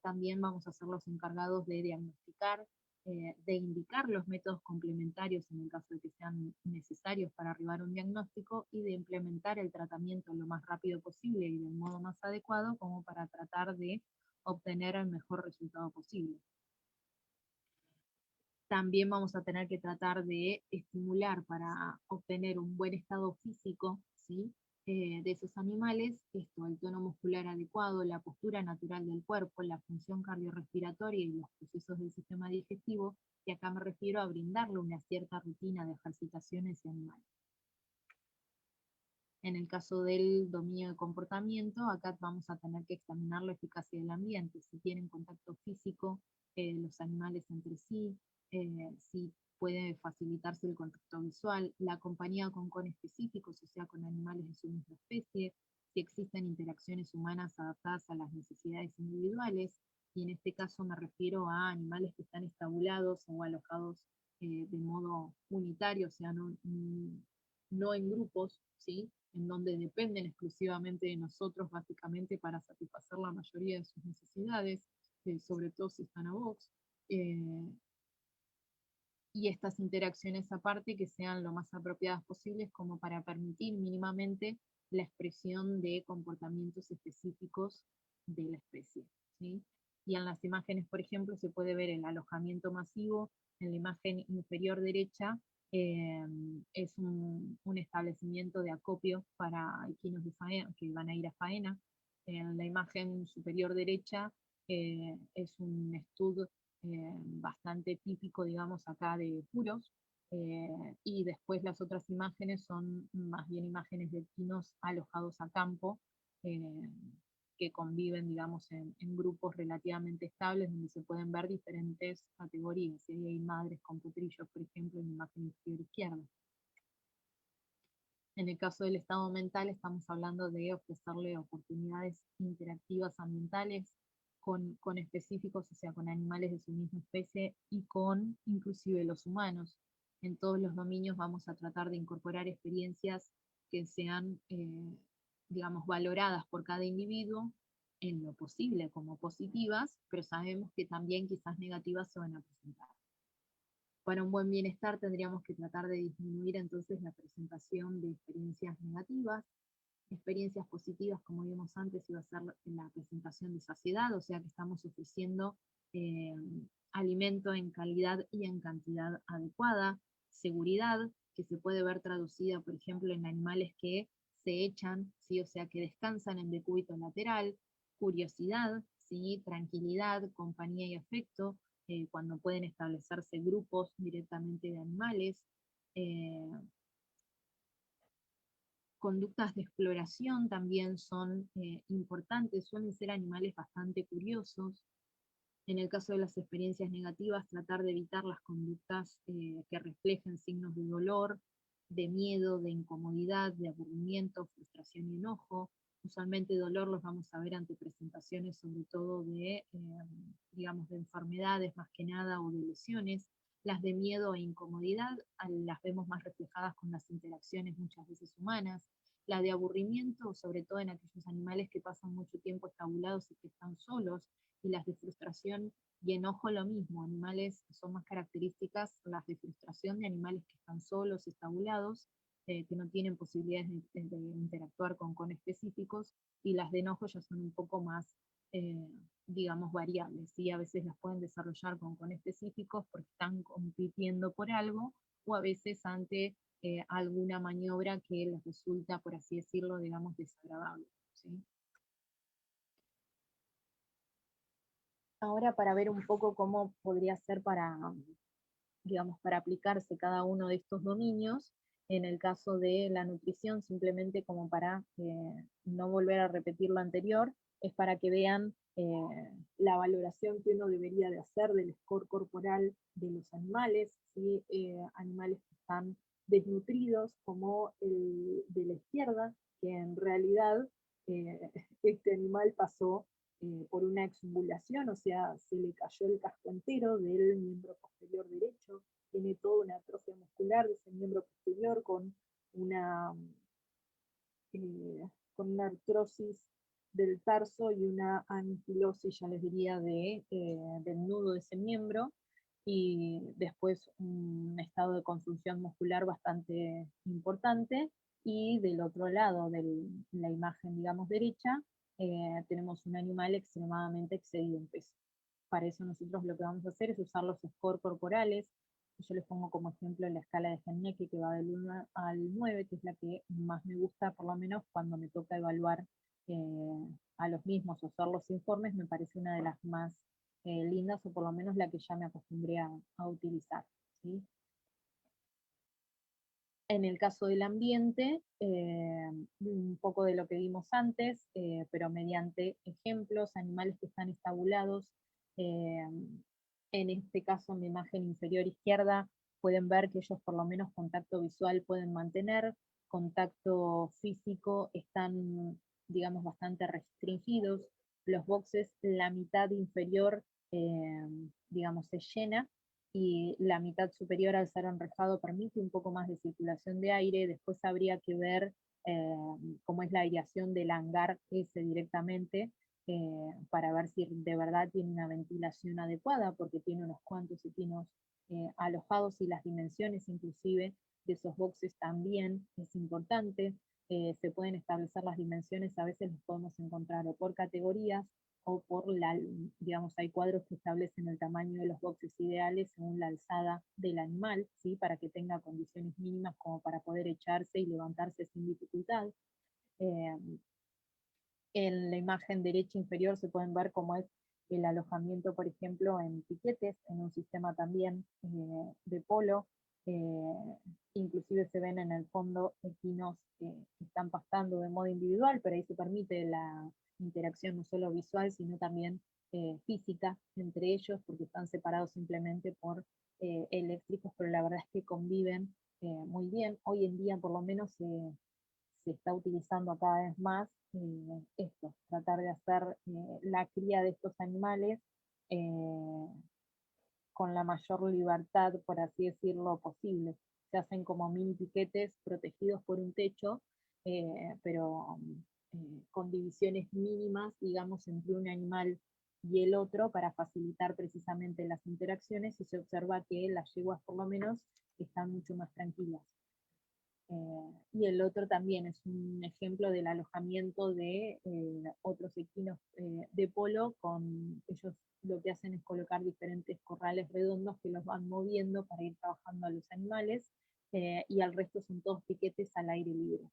también vamos a ser los encargados de diagnosticar, de indicar los métodos complementarios en el caso de que sean necesarios para arribar a un diagnóstico, y de implementar el tratamiento lo más rápido posible y del modo más adecuado como para tratar de obtener el mejor resultado posible. También vamos a tener que tratar de estimular para obtener un buen estado físico, ¿sí? De esos animales, esto, el tono muscular adecuado, la postura natural del cuerpo, la función cardiorrespiratoria y los procesos del sistema digestivo, y acá me refiero a brindarle una cierta rutina de ejercitación a ese animal. En el caso del dominio de comportamiento, acá vamos a tener que examinar la eficacia del ambiente, si tienen contacto físico los animales entre sí, si puede facilitarse el contacto visual, la compañía con conespecíficos, o sea, con animales de su misma especie, si existen interacciones humanas adaptadas a las necesidades individuales, y en este caso me refiero a animales que están estabulados o alojados de modo unitario, o sea, no en grupos, ¿sí? En donde dependen exclusivamente de nosotros básicamente para satisfacer la mayoría de sus necesidades. sobre todo si están a box, y estas interacciones aparte que sean lo más apropiadas posibles como para permitir mínimamente la expresión de comportamientos específicos de la especie, ¿sí? Y en las imágenes, por ejemplo, se puede ver el alojamiento masivo. En la imagen inferior derecha es un establecimiento de acopio para equinos de faena, que van a ir a faena. En la imagen superior derecha es un estudio bastante típico, digamos, acá de puros, y después las otras imágenes son más bien imágenes de equinos alojados a campo, eh, que conviven, digamos, en grupos relativamente estables, donde se pueden ver diferentes categorías. Y hay madres con potrillos, por ejemplo, en la imagen inferior izquierda. En el caso del estado mental, estamos hablando de ofrecerle oportunidades interactivas ambientales con específicos, o sea, con animales de su misma especie y con inclusive los humanos. En todos los dominios vamos a tratar de incorporar experiencias que sean, digamos, valoradas por cada individuo en lo posible como positivas, pero sabemos que también quizás negativas se van a presentar. Para un buen bienestar tendríamos que tratar de disminuir entonces la presentación de experiencias negativas. Experiencias positivas, como vimos antes, iba a ser la presentación de saciedad, o sea que estamos ofreciendo alimento en calidad y en cantidad adecuada. Seguridad, que se puede ver traducida, por ejemplo, en animales que se echan, ¿sí? O sea que descansan en decúbito lateral. Curiosidad, ¿sí? Tranquilidad, compañía y afecto, cuando pueden establecerse grupos directamente de animales. Conductas de exploración también son importantes, suelen ser animales bastante curiosos. En el caso de las experiencias negativas, tratar de evitar las conductas que reflejen signos de dolor, de miedo, de incomodidad, de aburrimiento, frustración y enojo. Usualmente dolor los vamos a ver ante presentaciones sobre todo de, digamos, de enfermedades más que nada o de lesiones. Las de miedo e incomodidad las vemos más reflejadas con las interacciones muchas veces humanas. La de aburrimiento, sobre todo en aquellos animales que pasan mucho tiempo estabulados y que están solos, y las de frustración y enojo lo mismo. Animales son más características las de frustración de animales que están solos, estabulados, que no tienen posibilidades de interactuar con específicos, y las de enojo ya son un poco más, digamos, variables, y a veces las pueden desarrollar con específicos porque están compitiendo por algo, o a veces ante alguna maniobra que les resulta, por así decirlo, digamos, desagradable, ¿sí? Ahora, para ver un poco cómo podría ser para, digamos, para aplicarse cada uno de estos dominios, en el caso de la nutrición, simplemente como para no volver a repetir lo anterior, es para que vean la valoración que uno debería de hacer del score corporal de los animales, ¿sí? Animales que están desnutridos, como el de la izquierda, que en realidad este animal pasó por una exumbulación, o sea, se le cayó el casco entero del miembro posterior derecho, tiene toda una atrofia muscular de ese miembro posterior con una artrosis del tarso y una anquilosis, ya les diría, del nudo de ese miembro, y después un estado de confusión muscular bastante importante. Y del otro lado de la imagen, digamos, derecha, tenemos un animal extremadamente excedido en peso. Para eso nosotros lo que vamos a hacer es usar los scores corporales. Yo les pongo como ejemplo la escala de Hennecke, que va del 1 al 9, que es la que más me gusta, por lo menos cuando me toca evaluar a los mismos o hacer los informes, me parece una de las más lindas, o por lo menos la que ya me acostumbré a utilizar, ¿sí? En el caso del ambiente, un poco de lo que vimos antes, pero mediante ejemplos, animales que están estabulados. En este caso, en la imagen inferior izquierda, pueden ver que ellos por lo menos contacto visual pueden mantener, contacto físico están, digamos, bastante restringidos. Los boxes, la mitad inferior, digamos, se llena, y la mitad superior, al ser enrejado, permite un poco más de circulación de aire. Después habría que ver cómo es la aireación del hangar ese directamente, para ver si de verdad tiene una ventilación adecuada, porque tiene unos cuantos equinos alojados, y las dimensiones inclusive de esos boxes también es importante. Se pueden establecer las dimensiones, a veces los podemos encontrar o por categorías o por digamos, hay cuadros que establecen el tamaño de los boxes ideales según la alzada del animal, ¿sí? Para que tenga condiciones mínimas como para poder echarse y levantarse sin dificultad. En la imagen derecha inferior se pueden ver cómo es el alojamiento, por ejemplo, en piquetes, en un sistema también de polo. Inclusive se ven en el fondo equinos que están pastando de modo individual, pero ahí se permite la interacción no solo visual, sino también física entre ellos, porque están separados simplemente por eléctricos, pero la verdad es que conviven muy bien. Hoy en día, por lo menos, se está utilizando cada vez más esto, tratar de hacer la cría de estos animales eh, con la mayor libertad, por así decirlo, posible. Se hacen como mini piquetes protegidos por un techo, pero con divisiones mínimas, digamos, entre un animal y el otro, para facilitar precisamente las interacciones, y se observa que las yeguas por lo menos están mucho más tranquilas. Y el otro también es un ejemplo del alojamiento de otros equinos de polo. Con ellos lo que hacen es colocar diferentes corrales redondos que los van moviendo para ir trabajando a los animales, y al resto son todos piquetes al aire libre.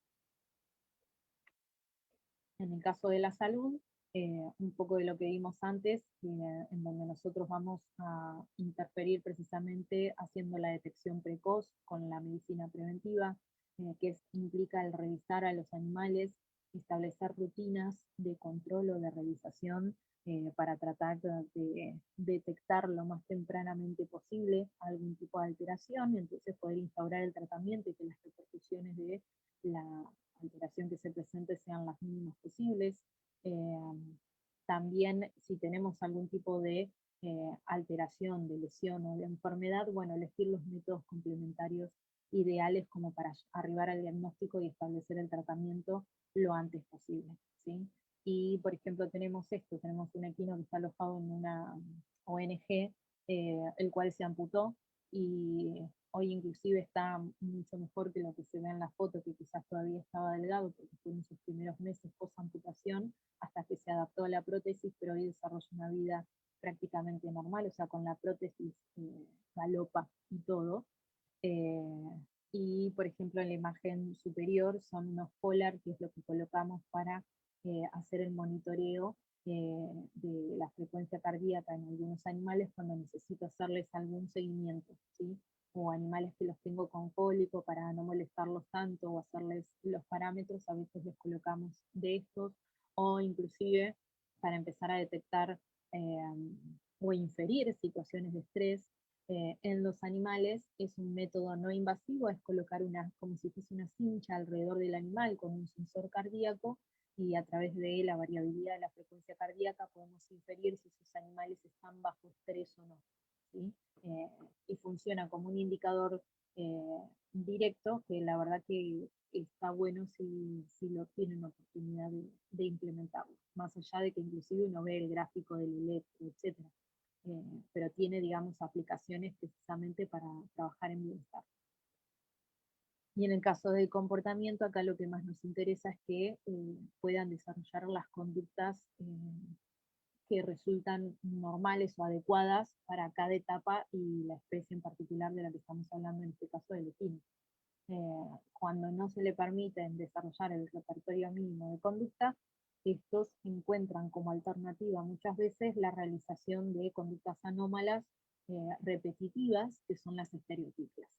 En el caso de la salud, un poco de lo que vimos antes, en donde nosotros vamos a interferir precisamente haciendo la detección precoz con la medicina preventiva, que implica el revisar a los animales, establecer rutinas de control o de revisación para tratar de detectar lo más tempranamente posible algún tipo de alteración, y entonces poder instaurar el tratamiento y que las repercusiones de la alteración que se presente sean las mínimas posibles. También, si tenemos algún tipo de alteración, de lesión o de enfermedad, bueno, elegir los métodos complementarios ideales como para arribar al diagnóstico y establecer el tratamiento lo antes posible, ¿sí? Y, por ejemplo, tenemos un equino que está alojado en una ONG, el cual se amputó, y hoy inclusive está mucho mejor que lo que se ve en la foto, que quizás todavía estaba delgado, porque fue en sus primeros meses post amputación, hasta que se adaptó a la prótesis, pero hoy desarrolla una vida prácticamente normal, o sea, con la prótesis galopa y todo. Y, por ejemplo, en la imagen superior son unos polar, que es lo que colocamos para hacer el monitoreo de la frecuencia cardíaca en algunos animales cuando necesito hacerles algún seguimiento, ¿sí? O animales que los tengo con cólico, para no molestarlos tanto o hacerles los parámetros, a veces les colocamos de estos, o inclusive para empezar a detectar o inferir situaciones de estrés en los animales. Es un método no invasivo, es colocar como si fuese una cincha alrededor del animal con un sensor cardíaco, y a través de la variabilidad de la frecuencia cardíaca podemos inferir si sus animales están bajo estrés o no, ¿sí? Y funciona como un indicador directo, que la verdad que está bueno si lo tienen oportunidad de implementarlo, más allá de que inclusive uno ve el gráfico del electro, etc. Pero tiene, digamos, aplicaciones precisamente para trabajar en bienestar. Y en el caso del comportamiento, acá lo que más nos interesa es que puedan desarrollar las conductas que resultan normales o adecuadas para cada etapa y la especie en particular de la que estamos hablando, en este caso del equino. Cuando no se le permiten desarrollar el repertorio mínimo de conducta, estos encuentran como alternativa muchas veces la realización de conductas anómalas repetitivas, que son las estereotipias,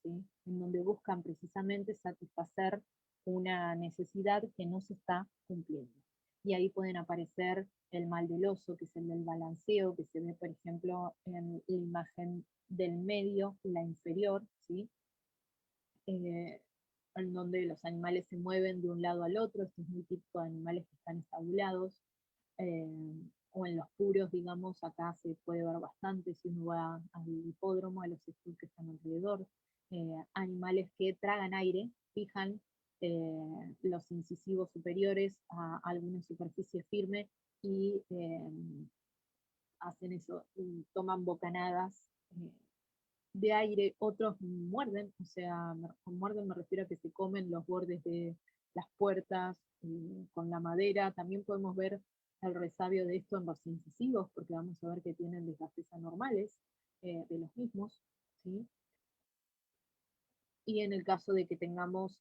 ¿sí? En donde buscan precisamente satisfacer una necesidad que no se está cumpliendo. Y ahí pueden aparecer el mal del oso, que es el del balanceo, que se ve, por ejemplo, en la imagen del medio, la inferior, ¿sí? En donde los animales se mueven de un lado al otro. Esto es muy típico de animales que están estabulados, o en los puros, digamos, acá se puede ver bastante si uno va al hipódromo, a los estudios que están alrededor. Animales que tragan aire, fijan los incisivos superiores a alguna superficie firme y hacen eso, toman bocanadas de aire. Otros muerden, o sea, con muerden me refiero a que se comen los bordes de las puertas con la madera. También podemos ver el resabio de esto en los incisivos, porque vamos a ver que tienen desgastes anormales de los mismos, ¿sí? Y en el caso de que tengamos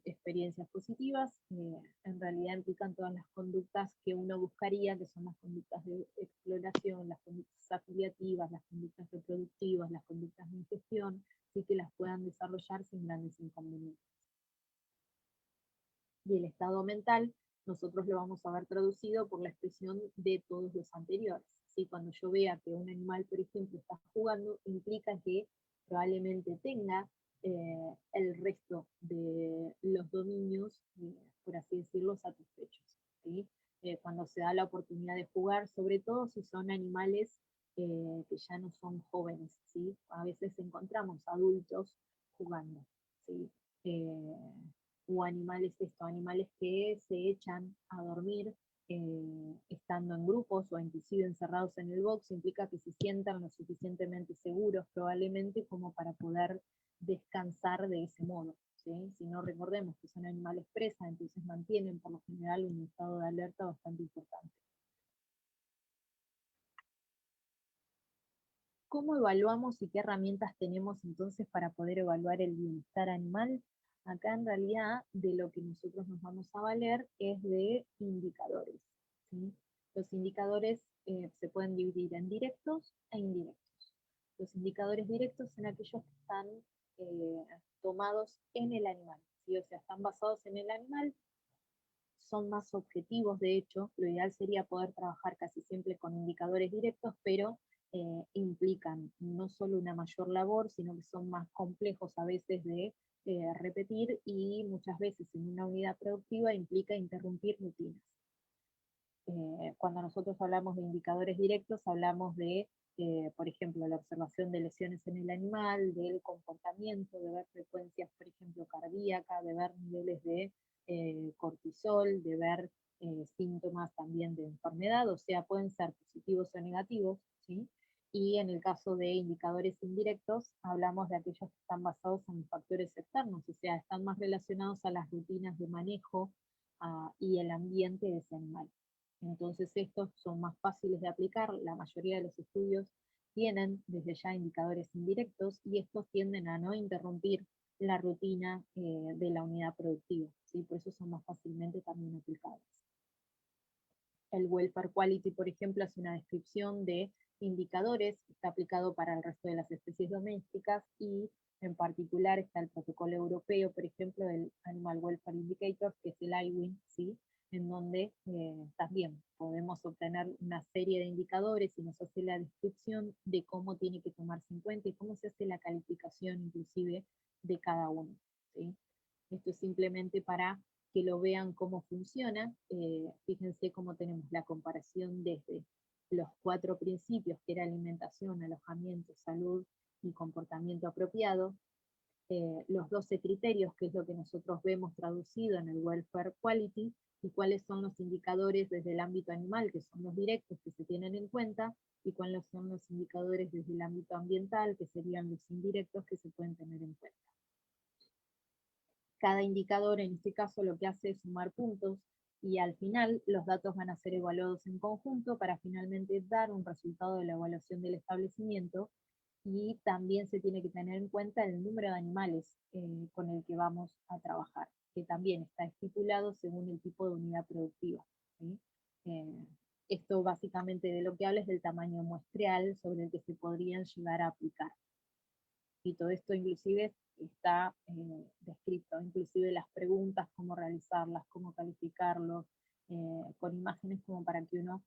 experiencias positivas, en realidad implican todas las conductas que uno buscaría, que son las conductas de exploración, las conductas afiliativas, las conductas reproductivas, las conductas de ingestión, sí, que las puedan desarrollar sin grandes inconvenientes. Y el estado mental, nosotros lo vamos a ver traducido por la expresión de todos los anteriores. ¿Sí? Cuando yo vea que un animal, por ejemplo, está jugando, implica que probablemente tenga el resto de los dominios, por así decirlo, satisfechos. ¿Sí? Cuando se da la oportunidad de jugar, sobre todo si son animales que ya no son jóvenes, ¿sí? A veces encontramos adultos jugando, ¿sí? O animales, animales que se echan a dormir estando en grupos o inclusive encerrados en el box, implica que se sientan lo suficientemente seguros probablemente como para poder descansar de ese modo. ¿Sí? Si no, recordemos que son animales presa, entonces mantienen por lo general un estado de alerta bastante importante. ¿Cómo evaluamos y qué herramientas tenemos entonces para poder evaluar el bienestar animal? Acá en realidad de lo que nosotros nos vamos a valer es de indicadores, ¿sí? Los indicadores se pueden dividir en directos e indirectos. Los indicadores directos son aquellos que están tomados en el animal, ¿sí? O sea, están basados en el animal, son más objetivos de hecho. Lo ideal sería poder trabajar casi siempre con indicadores directos, pero implican no solo una mayor labor, sino que son más complejos a veces de repetir, y muchas veces en una unidad productiva implica interrumpir rutinas. Cuando nosotros hablamos de indicadores directos, hablamos de, por ejemplo, la observación de lesiones en el animal, del comportamiento, de ver frecuencias, por ejemplo, cardíacas, de ver niveles de cortisol, de ver síntomas también de enfermedad, o sea, pueden ser positivos o negativos, ¿sí? Y en el caso de indicadores indirectos, hablamos de aquellos que están basados en factores externos, o sea, están más relacionados a las rutinas de manejo y el ambiente de ese animal. Entonces estos son más fáciles de aplicar. La mayoría de los estudios tienen desde ya indicadores indirectos y estos tienden a no interrumpir la rutina de la unidad productiva, ¿sí? Por eso son más fácilmente también aplicables. El Welfare Quality, por ejemplo, hace una descripción de indicadores, está aplicado para el resto de las especies domésticas, y en particular está el protocolo europeo, por ejemplo, del Animal Welfare Indicator, que es el IWIN, ¿sí? En donde también podemos obtener una serie de indicadores y nos hace la descripción de cómo tiene que tomarse en cuenta y cómo se hace la calificación inclusive de cada uno, ¿sí? Esto es simplemente para que lo vean cómo funciona. Fíjense cómo tenemos la comparación desde los 4 principios, que era alimentación, alojamiento, salud y comportamiento apropiado, los 12 criterios, que es lo que nosotros vemos traducido en el Welfare Quality, y cuáles son los indicadores desde el ámbito animal, que son los directos que se tienen en cuenta, y cuáles son los indicadores desde el ámbito ambiental, que serían los indirectos que se pueden tener en cuenta. Cada indicador en este caso lo que hace es sumar puntos, y al final los datos van a ser evaluados en conjunto para finalmente dar un resultado de la evaluación del establecimiento. Y también se tiene que tener en cuenta el número de animales con el que vamos a trabajar, que también está estipulado según el tipo de unidad productiva, ¿sí? Esto básicamente de lo que habla es del tamaño muestreal sobre el que se podrían llegar a aplicar. Y todo esto inclusive está descrito, inclusive las preguntas, cómo realizarlas, cómo calificarlos, con imágenes como para que uno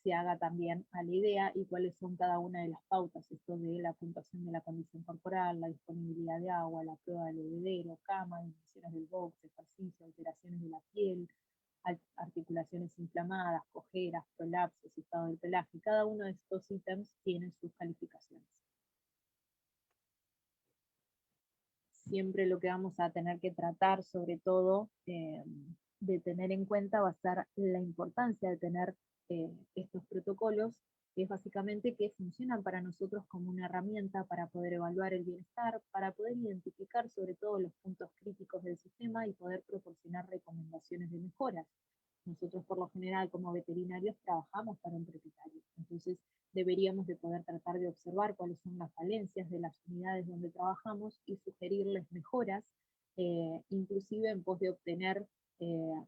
se haga también a la idea, y cuáles son cada una de las pautas, esto de la puntuación de la condición corporal, la disponibilidad de agua, la prueba del bebedero, cama, dimensiones del box, ejercicio, alteraciones de la piel, articulaciones inflamadas, cojeras, prolapsos, estado del pelaje. Cada uno de estos ítems tiene sus calificaciones. siempre lo que vamos a tener que tratar, sobre todo, de tener en cuenta va a ser la importancia de tener estos protocolos, que es básicamente que funcionan para nosotros como una herramienta para poder evaluar el bienestar, para poder identificar sobre todo los puntos críticos del sistema y poder proporcionar recomendaciones de mejoras. Nosotros por lo general como veterinarios trabajamos para un propietario, entonces deberíamos de poder tratar de observar cuáles son las falencias de las unidades donde trabajamos y sugerirles mejoras, inclusive en pos de obtener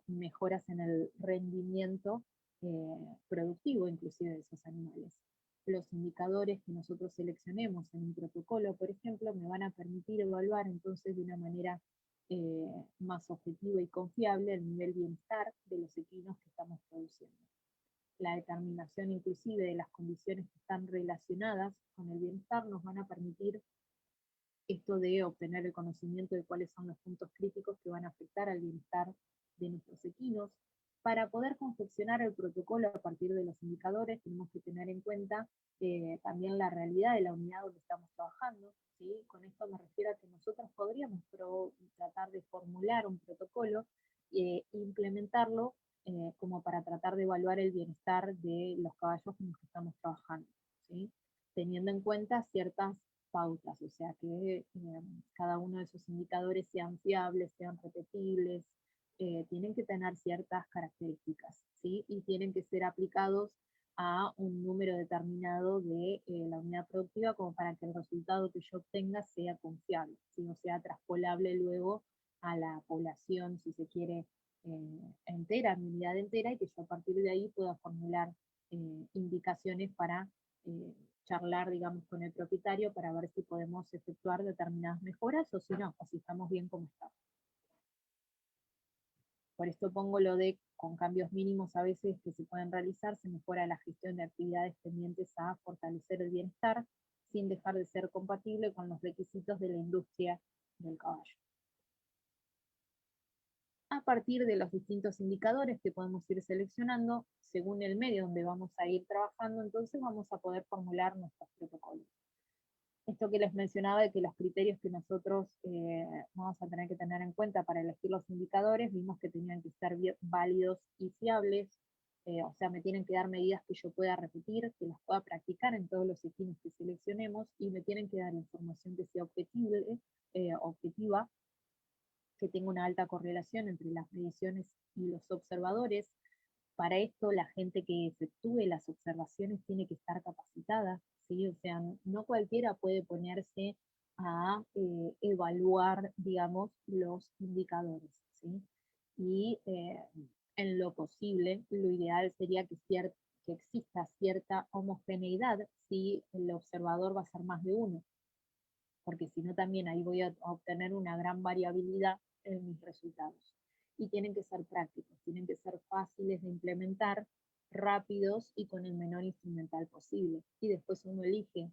mejoras en el rendimiento productivo inclusive de esos animales. Los indicadores que nosotros seleccionemos en un protocolo, por ejemplo, me van a permitir evaluar entonces de una manera más objetiva y confiable el nivel de bienestar de los equinos que estamos produciendo. La determinación inclusive de las condiciones que están relacionadas con el bienestar nos van a permitir esto de obtener el conocimiento de cuáles son los puntos críticos que van a afectar al bienestar de nuestros equinos. Para poder confeccionar el protocolo a partir de los indicadores tenemos que tener en cuenta también la realidad de la unidad donde estamos trabajando, ¿sí? Con esto me refiero a que nosotros podríamos tratar de formular un protocolo e implementarlo como para tratar de evaluar el bienestar de los caballos con los que estamos trabajando, ¿sí? Teniendo en cuenta ciertas pautas, o sea que cada uno de esos indicadores sean fiables, sean repetibles, tienen que tener ciertas características, ¿sí? Y tienen que ser aplicados a un número determinado de la unidad productiva como para que el resultado que yo obtenga sea confiable, ¿sí? O sea traspolable luego a la población, si se quiere, entera, mi unidad entera, y que yo a partir de ahí pueda formular indicaciones para charlar, digamos, con el propietario para ver si podemos efectuar determinadas mejoras o si no, o si estamos bien como estamos. Por esto pongo lo de con cambios mínimos a veces que se pueden realizar, se mejora la gestión de actividades tendientes a fortalecer el bienestar sin dejar de ser compatible con los requisitos de la industria del caballo. A partir de los distintos indicadores que podemos ir seleccionando, según el medio donde vamos a ir trabajando, entonces vamos a poder formular nuestros protocolos. Esto que les mencionaba de que los criterios que nosotros vamos a tener que tener en cuenta para elegir los indicadores, vimos que tenían que estar válidos y fiables, o sea, me tienen que dar medidas que yo pueda repetir, que las pueda practicar en todos los equinos que seleccionemos, y me tienen que dar información que sea objetiva, que tenga una alta correlación entre las mediciones y los observadores. Para esto, la gente que efectúe las observaciones tiene que estar capacitada, ¿sí? O sea, no cualquiera puede ponerse a evaluar, digamos, los indicadores, ¿sí? Y en lo posible, lo ideal sería que exista cierta homogeneidad si el observador va a ser más de uno, porque si no también ahí voy a obtener una gran variabilidad en mis resultados. Y tienen que ser prácticos, tienen que ser fáciles de implementar, rápidos y con el menor instrumental posible. Y después uno elige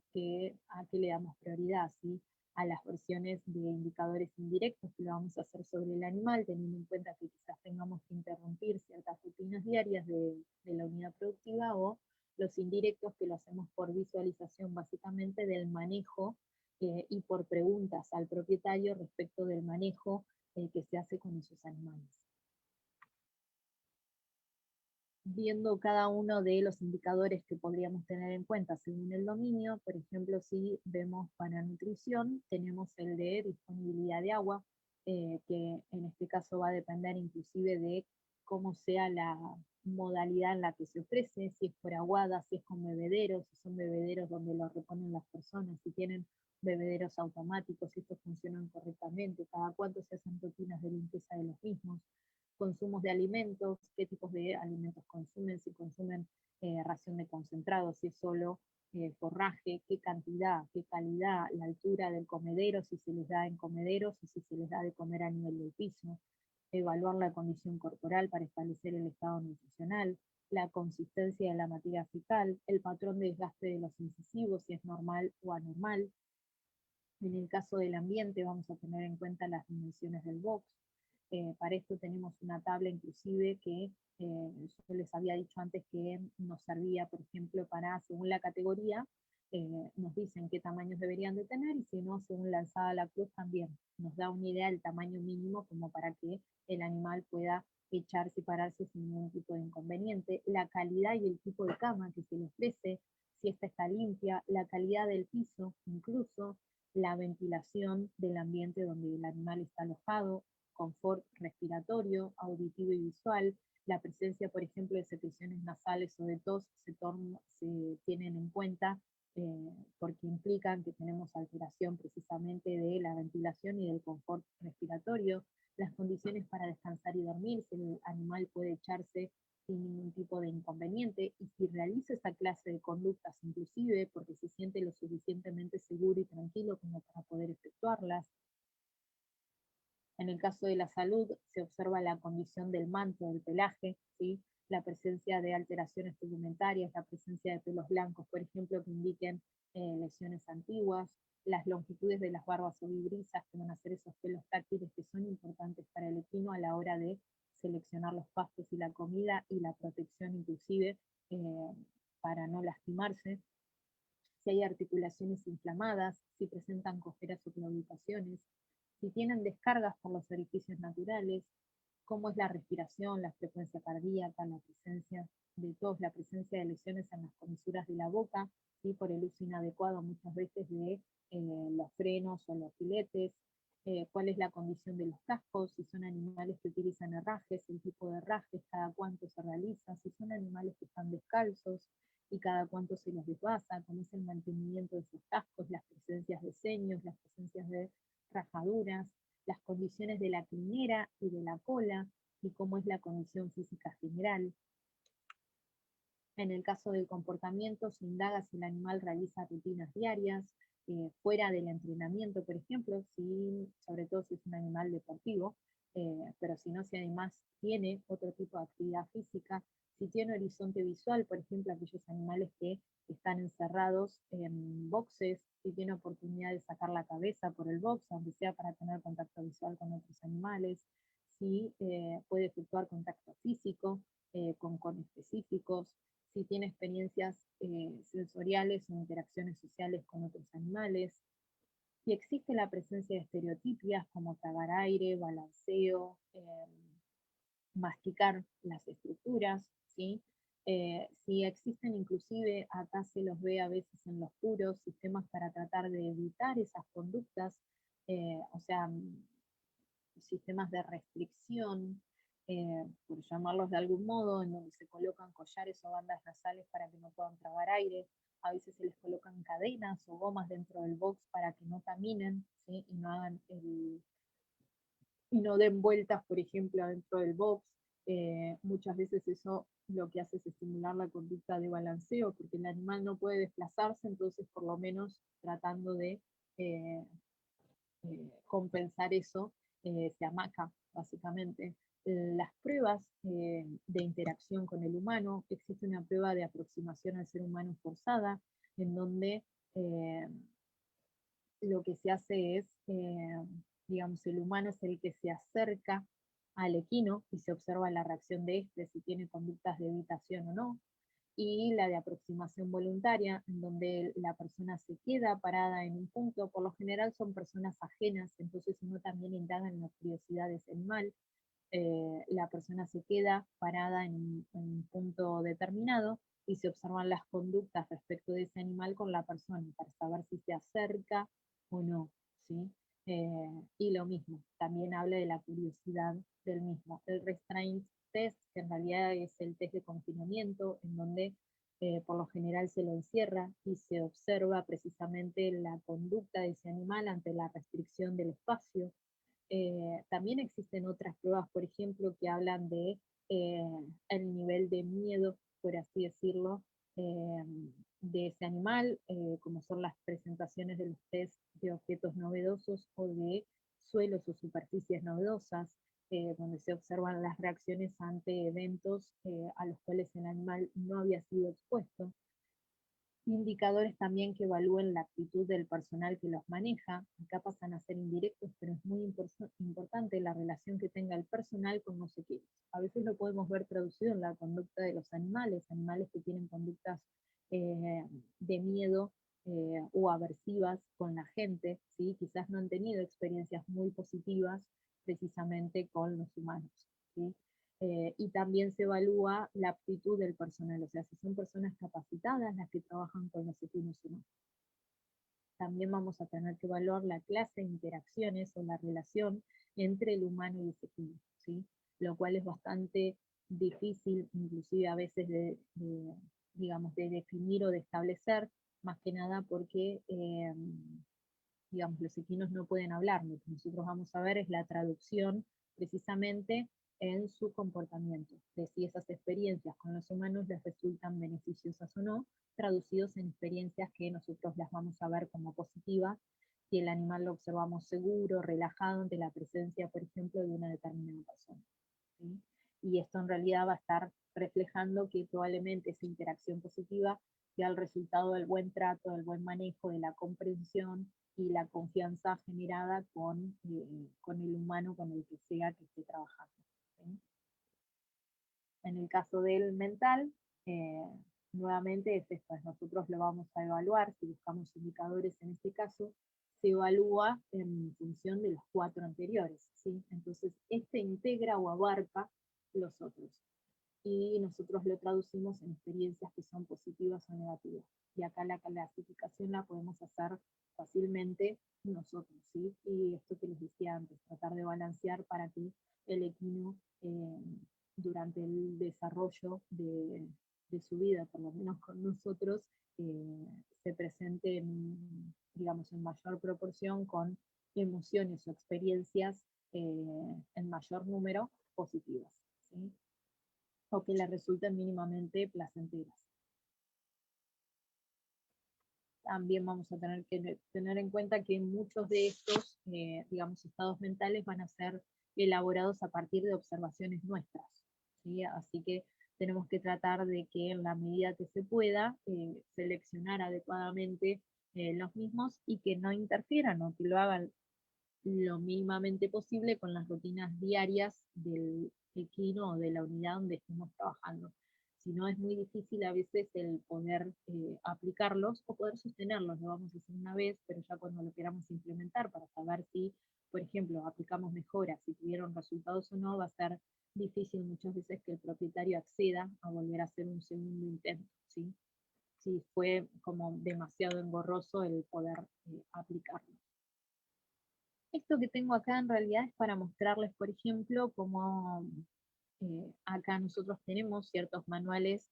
a qué le damos prioridad, ¿sí? A las versiones de indicadores indirectos que lo vamos a hacer sobre el animal, teniendo en cuenta que quizás tengamos que interrumpir ciertas rutinas diarias de la unidad productiva, o los indirectos que lo hacemos por visualización básicamente del manejo y por preguntas al propietario respecto del manejo que se hace con esos animales. Viendo cada uno de los indicadores que podríamos tener en cuenta según el dominio, por ejemplo, si vemos para nutrición, tenemos el de disponibilidad de agua, que en este caso va a depender inclusive de cómo sea la modalidad en la que se ofrece, si es por aguada, si es con bebederos, si son bebederos donde lo reponen las personas, si tienen bebederos automáticos, si estos funcionan correctamente, cada cuánto se hacen rutinas de limpieza de los mismos, consumos de alimentos, qué tipos de alimentos consumen, si consumen ración de concentrado, si es solo forraje, qué cantidad, qué calidad, la altura del comedero, si se les da en comederos y si se les da de comer a nivel del piso, evaluar la condición corporal para establecer el estado nutricional, la consistencia de la materia fecal, el patrón de desgaste de los incisivos, si es normal o anormal. En el caso del ambiente vamos a tener en cuenta las dimensiones del box. Para esto tenemos una tabla inclusive que yo les había dicho antes que nos servía, por ejemplo, para, según la categoría, nos dicen qué tamaños deberían de tener, y si no, según la alzada de la cruz también nos da una idea del tamaño mínimo como para que el animal pueda echarse y pararse sin ningún tipo de inconveniente, la calidad y el tipo de cama que se le ofrece, si esta está limpia, la calidad del piso, incluso la ventilación del ambiente donde el animal está alojado, confort respiratorio, auditivo y visual, la presencia, por ejemplo, de secreciones nasales o de tos se tienen en cuenta porque implican que tenemos alteración precisamente de la ventilación y del confort respiratorio, las condiciones para descansar y dormir, si el animal puede echarse sin ningún tipo de inconveniente, y si realiza esa clase de conductas inclusive porque se siente lo suficientemente seguro y tranquilo como para poder efectuarlas. En el caso de la salud, se observa la condición del manto, del pelaje, ¿sí? La presencia de alteraciones tegumentarias, la presencia de pelos blancos, por ejemplo, que indiquen lesiones antiguas, las longitudes de las barbas o vibrisas, que van a ser esos pelos táctiles que son importantes para el equino a la hora de seleccionar los pastos y la comida y la protección inclusive para no lastimarse. Si hay articulaciones inflamadas, si presentan cojeras o claudicaciones, si tienen descargas por los orificios naturales, cómo es la respiración, la frecuencia cardíaca, la presencia de tos, la presencia de lesiones en las comisuras de la boca, ¿sí? Por el uso inadecuado muchas veces de los frenos o los filetes, cuál es la condición de los cascos, si son animales que utilizan herrajes, el tipo de herrajes, cada cuánto se realiza, si son animales que están descalzos y cada cuánto se los desvasa, cómo es el mantenimiento de sus cascos, las presencias de ceños, las presencias de rajaduras, las condiciones de la crinera y de la cola y cómo es la condición física general. En el caso del comportamiento, se indaga si el animal realiza rutinas diarias, fuera del entrenamiento, por ejemplo, sobre todo si es un animal deportivo, pero si no, si además tiene otro tipo de actividad física, si tiene horizonte visual, por ejemplo, aquellos animales que están encerrados en boxes, si tiene oportunidad de sacar la cabeza por el box, aunque sea para tener contacto visual con otros animales, si puede efectuar contacto físico con conespecíficos, si tiene experiencias sensoriales o interacciones sociales con otros animales, si existe la presencia de estereotipias como tragar aire, balanceo, masticar las estructuras, ¿sí? Si existen inclusive, acá se los ve a veces en los puros, sistemas para tratar de evitar esas conductas, o sea, sistemas de restricción, por llamarlos de algún modo, en donde se colocan collares o bandas nasales para que no puedan tragar aire. A veces se les colocan cadenas o gomas dentro del box para que no caminen, ¿sí? Y no hagan y no den vueltas, por ejemplo, dentro del box. Muchas veces eso lo que hace es estimular la conducta de balanceo, porque el animal no puede desplazarse, entonces por lo menos tratando de eh, compensar eso, se amaca, básicamente. Las pruebas de interacción con el humano, existe una prueba de aproximación al ser humano forzada, en donde lo que se hace es, digamos, el humano es el que se acerca al equino y se observa la reacción de este, si tiene conductas de evitación o no, y la de aproximación voluntaria, en donde la persona se queda parada en un punto, por lo general son personas ajenas, entonces uno también indaga en las curiosidades del animal, la persona se queda parada en un punto determinado y se observan las conductas respecto de ese animal con la persona para saber si se acerca o no, ¿sí? Y lo mismo, también habla de la curiosidad del mismo. El restraint test, que en realidad es el test de confinamiento, en donde por lo general se lo encierra y se observa precisamente la conducta de ese animal ante la restricción del espacio. También existen otras pruebas, por ejemplo, que hablan de el nivel de miedo, por así decirlo, de ese animal, como son las presentaciones de los test de objetos novedosos o de suelos o superficies novedosas, donde se observan las reacciones ante eventos a los cuales el animal no había sido expuesto. Indicadores también que evalúen la actitud del personal que los maneja. Acá pasan a ser indirectos, pero es muy importante la relación que tenga el personal con los equipos. A veces lo podemos ver traducido en la conducta de los animales, animales que tienen conductas de miedo o aversivas con la gente, ¿sí? Quizás no han tenido experiencias muy positivas precisamente con los humanos, ¿sí? Y también se evalúa la aptitud del personal, o sea, si son personas capacitadas las que trabajan con los equinos o no. También vamos a tener que evaluar la clase de interacciones o la relación entre el humano y ese equino, ¿sí? Lo cual es bastante difícil, inclusive a veces digamos, de definir o de establecer, más que nada porque digamos, los equinos no pueden hablar. Lo que nosotros vamos a ver es la traducción precisamente en su comportamiento, de si esas experiencias con los humanos les resultan beneficiosas o no, traducidos en experiencias que nosotros las vamos a ver como positivas, si el animal lo observamos seguro, relajado ante la presencia, por ejemplo, de una determinada persona, ¿sí? Y esto en realidad va a estar reflejando que probablemente esa interacción positiva sea el resultado del buen trato, del buen manejo, de la comprensión y la confianza generada con el humano, con el que sea que esté trabajando, ¿sí? En el caso del mental, eh, nuevamente es esto, nosotros lo vamos a evaluar, si buscamos indicadores en este caso, se evalúa en función de los 4 anteriores, ¿sí? Entonces, este integra o abarca los otros. Y nosotros lo traducimos en experiencias que son positivas o negativas. Y acá la clasificación la podemos hacer fácilmente nosotros, ¿sí? Y esto que les decía antes, tratar de balancear para que el equino durante el desarrollo de su vida, por lo menos con nosotros, se presente digamos, en mayor proporción con emociones o experiencias en mayor número positivas, ¿sí? O que le resulten mínimamente placenteras. También vamos a tener que tener en cuenta que muchos de estos, digamos, estados mentales van a ser elaborados a partir de observaciones nuestras, ¿sí? Así que tenemos que tratar de que en la medida que se pueda, seleccionar adecuadamente los mismos y que no interfieran o que lo hagan lo mínimamente posible con las rutinas diarias del equino o de la unidad donde estemos trabajando. Si no, es muy difícil a veces el poder aplicarlos o poder sostenerlos. Lo vamos a hacer una vez, pero ya cuando lo queramos implementar para saber si, por ejemplo, aplicamos mejoras, si tuvieron resultados o no, va a ser difícil muchas veces que el propietario acceda a volver a hacer un segundo intento, ¿sí? Si fue como demasiado engorroso el poder aplicarlo. Esto que tengo acá en realidad es para mostrarles, por ejemplo, cómo acá nosotros tenemos ciertos manuales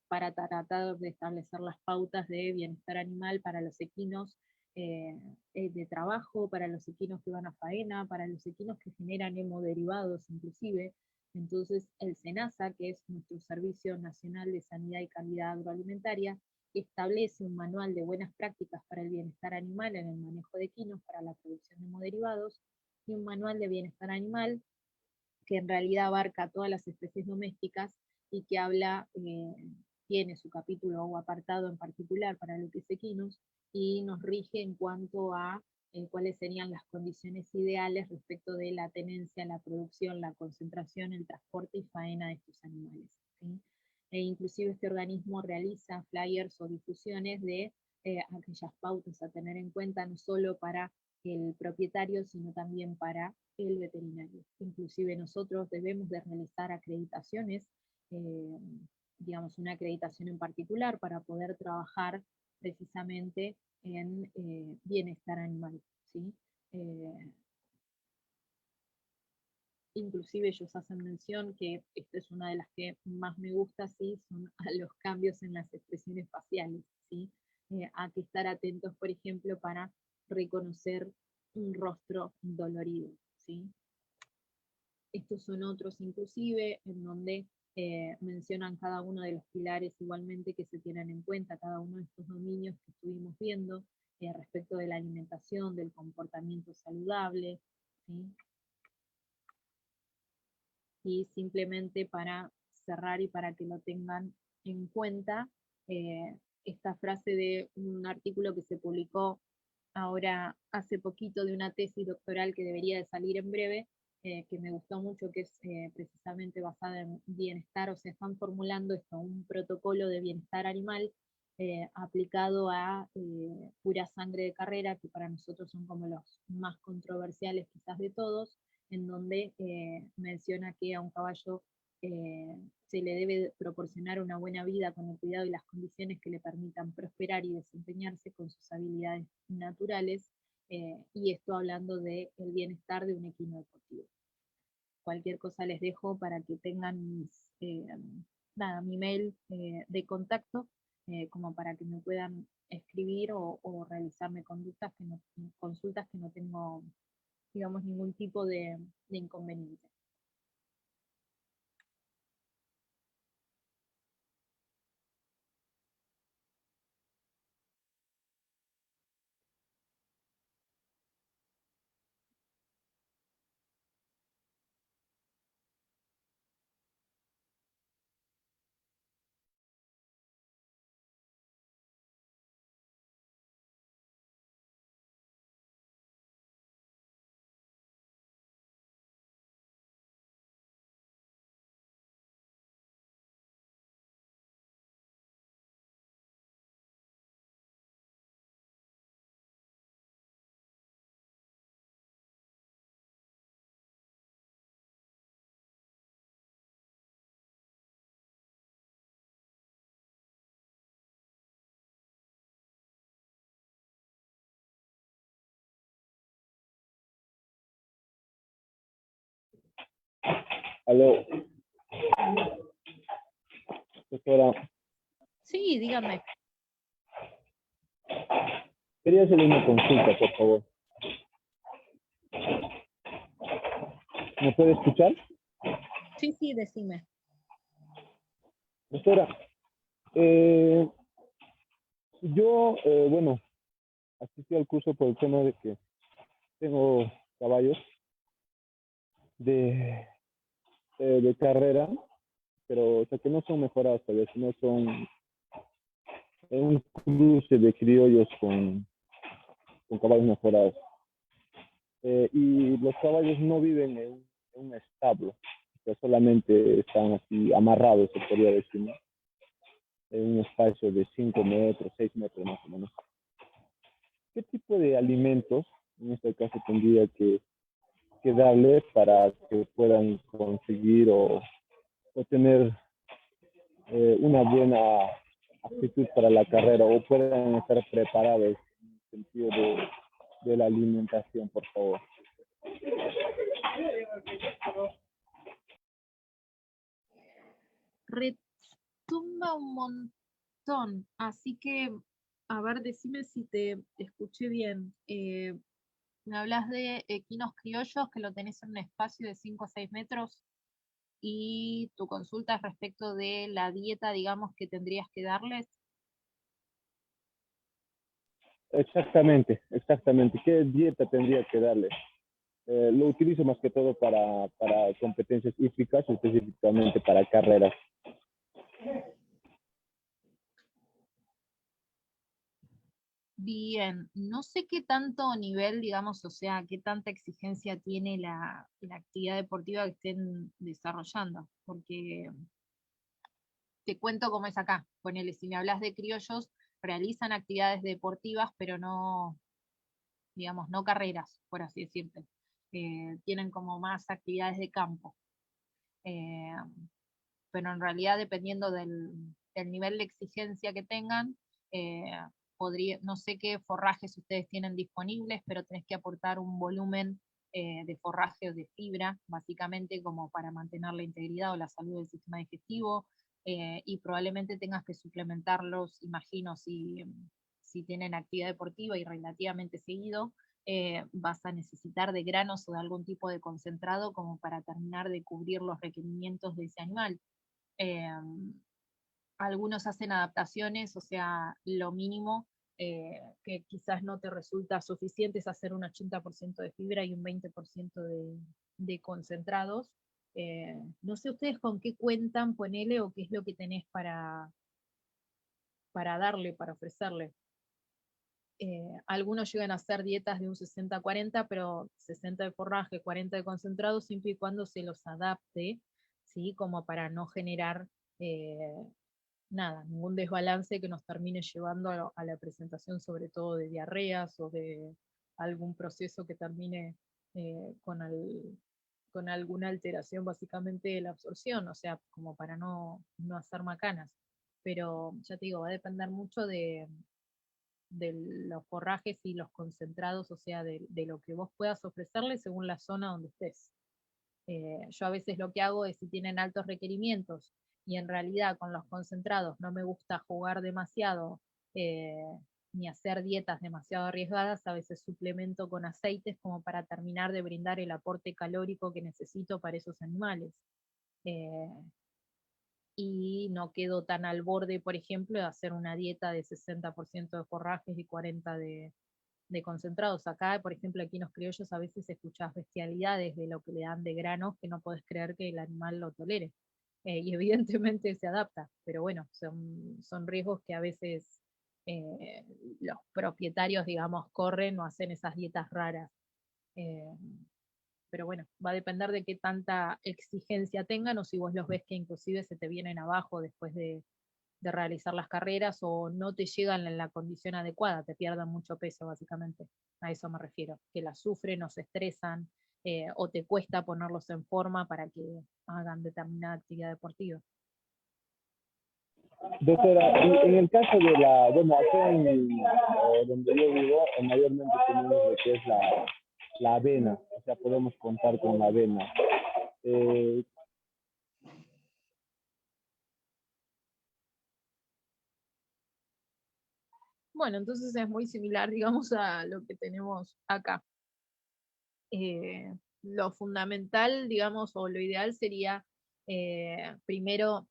para tratar de establecer las pautas de bienestar animal para los equinos de trabajo, para los equinos que van a faena, para los equinos que generan hemoderivados inclusive. Entonces el SENASA, que es nuestro Servicio Nacional de Sanidad y Calidad Agroalimentaria, establece un manual de buenas prácticas para el bienestar animal en el manejo de equinos para la producción de hemoderivados y un manual de bienestar animal que en realidad abarca todas las especies domésticas y que habla, tiene su capítulo o apartado en particular para lo que es equinos y nos rige en cuanto a cuáles serían las condiciones ideales respecto de la tenencia, la producción, la concentración, el transporte y faena de estos animales, ¿sí? E inclusive este organismo realiza flyers o difusiones de aquellas pautas a tener en cuenta, no solo para el propietario, sino también para el veterinario. Inclusive nosotros debemos de realizar acreditaciones, digamos una acreditación en particular para poder trabajar precisamente en bienestar animal, ¿sí? Inclusive ellos hacen mención que esta es una de las que más me gusta, ¿sí? Son a los cambios en las expresiones faciales, ¿sí? A que estar atentos, por ejemplo, para reconocer un rostro dolorido, ¿sí? Estos son otros inclusive, en donde mencionan cada uno de los pilares igualmente que se tienen en cuenta, cada uno de estos dominios que estuvimos viendo, respecto de la alimentación, del comportamiento saludable, ¿sí? Y simplemente para cerrar y para que lo tengan en cuenta, esta frase de un artículo que se publicó ahora hace poquito de una tesis doctoral que debería de salir en breve, que me gustó mucho, que es precisamente basada en bienestar, o sea, están formulando esto, un protocolo de bienestar animal aplicado a pura sangre de carrera, que para nosotros son como los más controversiales quizás de todos, en donde menciona que a un caballo se le debe proporcionar una buena vida con el cuidado y las condiciones que le permitan prosperar y desempeñarse con sus habilidades naturales, y esto hablando del bienestar de un equino deportivo. Cualquier cosa les dejo para que tengan mi mail de contacto, como para que me puedan escribir o realizarme consultas que no tengo, digamos, ningún tipo de inconveniente. Aló, doctora, Sí, díganme. quería hacerle una consulta, por favor. ¿Me puede escuchar? Sí, decime. Doctora, bueno, asistí al curso por el tema de que tengo caballos de, de carrera, pero o sea, que no son mejorados todavía, sino son un cruce de criollos con caballos mejorados. Y los caballos no viven en un establo, que solamente están así amarrados, se podría decir, ¿no? En un espacio de 5 metros, 6 metros más o menos. ¿Qué tipo de alimentos, en este caso, tendría que darle para que puedan conseguir o tener una buena actitud para la carrera o puedan estar preparados en el sentido de la alimentación, por favor? Retumba un montón, así que, a ver, decime si te escuché bien. Me hablas de equinos criollos que lo tenés en un espacio de 5 o 6 metros, y tu consulta es respecto de la dieta, digamos, que tendrías que darles. Exactamente, exactamente. ¿Qué dieta tendría que darle? Lo utilizo más que todo para competencias hípicas, específicamente para carreras. Bien, no sé qué tanto nivel, digamos, o sea, qué tanta exigencia tiene la actividad deportiva que estén desarrollando, porque te cuento cómo es acá. Ponele, si me hablas de criollos, realizan actividades deportivas, pero no, digamos, no carreras, por así decirte. Tienen como más actividades de campo. Eh, pero en realidad, dependiendo del nivel de exigencia que tengan, eh, no sé qué forrajes ustedes tienen disponibles, pero tenés que aportar un volumen de forraje o de fibra, básicamente como para mantener la integridad o la salud del sistema digestivo, y probablemente tengas que suplementarlos, imagino, si tienen actividad deportiva y relativamente seguido, vas a necesitar de granos o de algún tipo de concentrado como para terminar de cubrir los requerimientos de ese animal. Eh, Algunos hacen adaptaciones, o sea, lo mínimo que quizás no te resulta suficiente es hacer un 80% de fibra y un 20% de concentrados. No sé ustedes con qué cuentan, ponele, o qué es lo que tenés para darle, para ofrecerle. Algunos llegan a hacer dietas de un 60-40, pero 60 de forraje, 40 de concentrado, siempre y cuando se los adapte, ¿sí? Como para no generar nada, ningún desbalance que nos termine llevando a la presentación sobre todo de diarreas o de algún proceso que termine con alguna alteración básicamente de la absorción, o sea, como para no hacer macanas. Pero ya te digo, va a depender mucho de los forrajes y los concentrados, o sea, de lo que vos puedas ofrecerle según la zona donde estés. Yo a veces lo que hago es, si tienen altos requerimientos y en realidad con los concentrados no me gusta jugar demasiado eh, ni hacer dietas demasiado arriesgadas, a veces suplemento con aceites como para terminar de brindar el aporte calórico que necesito para esos animales. Eh, y no quedo tan al borde, por ejemplo, de hacer una dieta de 60% de forrajes y 40% de concentrados. Acá, por ejemplo, aquí en los criollos a veces escuchás bestialidades de lo que le dan de granos que no podés creer que el animal lo tolere. Y evidentemente se adapta, pero bueno, son riesgos que a veces eh, los propietarios, digamos, corren o hacen esas dietas raras. Eh, pero bueno, va a depender de qué tanta exigencia tengan o si vos los ves que inclusive se te vienen abajo después de realizar las carreras o no te llegan en la condición adecuada, te pierdan mucho peso básicamente. A eso me refiero, que las sufren o se estresan o te cuesta ponerlos en forma para que hagan determinada actividad deportiva. Doctora, en el caso de bueno, acá donde yo vivo, mayormente tenemos lo que es la avena, o sea, podemos contar con la avena. Bueno, entonces es muy similar, digamos, a lo que tenemos acá. Lo fundamental, digamos, o lo ideal sería primero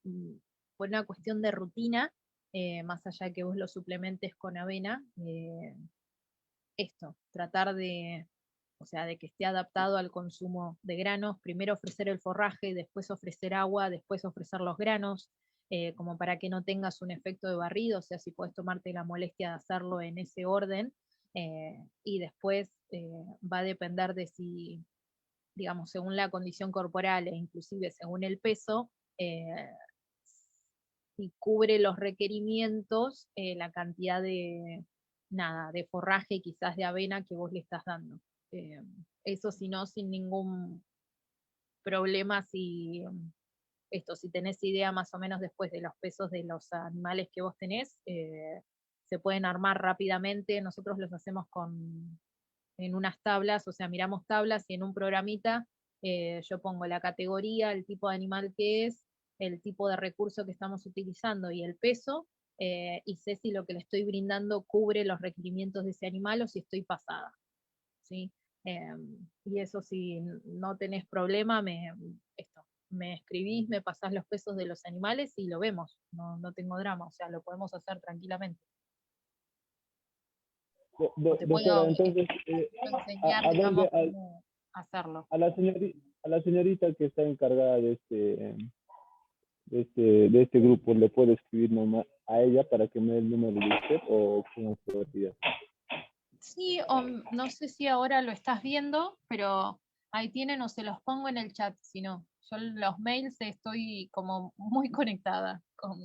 por una cuestión de rutina, más allá de que vos lo suplementes con avena, esto, tratar de, o sea, de que esté adaptado al consumo de granos, primero ofrecer el forraje, después ofrecer agua, después ofrecer los granos, como para que no tengas un efecto de barrido, o sea, si puedes tomarte la molestia de hacerlo en ese orden, y después va a depender de si, digamos, según la condición corporal e inclusive según el peso, si cubre los requerimientos, la cantidad de, nada, de forraje, quizás de avena que vos le estás dando. Eh, Eso si no, sin ningún problema, si tenés idea más o menos después de los pesos de los animales que vos tenés, se pueden armar rápidamente. Nosotros los hacemos en unas tablas, o sea, miramos tablas y en un programita yo pongo la categoría, el tipo de animal que es, el tipo de recurso que estamos utilizando y el peso, y sé si lo que le estoy brindando cubre los requerimientos de ese animal o si estoy pasada. ¿Sí? Y eso, si no tenés problema, me escribís, me pasás los pesos de los animales y lo vemos, no tengo drama, o sea, lo podemos hacer tranquilamente. O te Doctora, puedo entonces, enseñar, ¿a dónde, digamos, cómo hacerlo. a la señorita que está encargada de este grupo, le puedo escribir nomás a ella para que me dé el número de usted o cómo podría? Sí, o no sé si ahora lo estás viendo, pero ahí tienen o se los pongo en el chat, si no. Yo los mails estoy como muy conectada con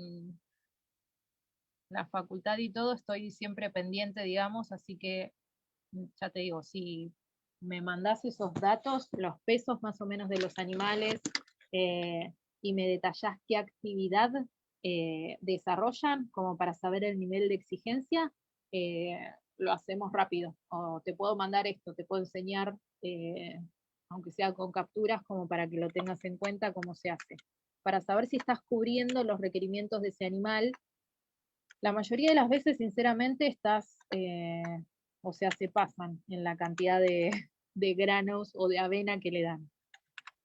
la facultad y todo, estoy siempre pendiente, digamos, así que ya te digo, si me mandás esos datos, los pesos más o menos de los animales, y me detallás qué actividad desarrollan, como para saber el nivel de exigencia, lo hacemos rápido. O te puedo mandar esto, te puedo enseñar, aunque sea con capturas, como para que lo tengas en cuenta cómo se hace. Para saber si estás cubriendo los requerimientos de ese animal. La mayoría de las veces, sinceramente, o sea, se pasan en la cantidad de granos o de avena que le dan.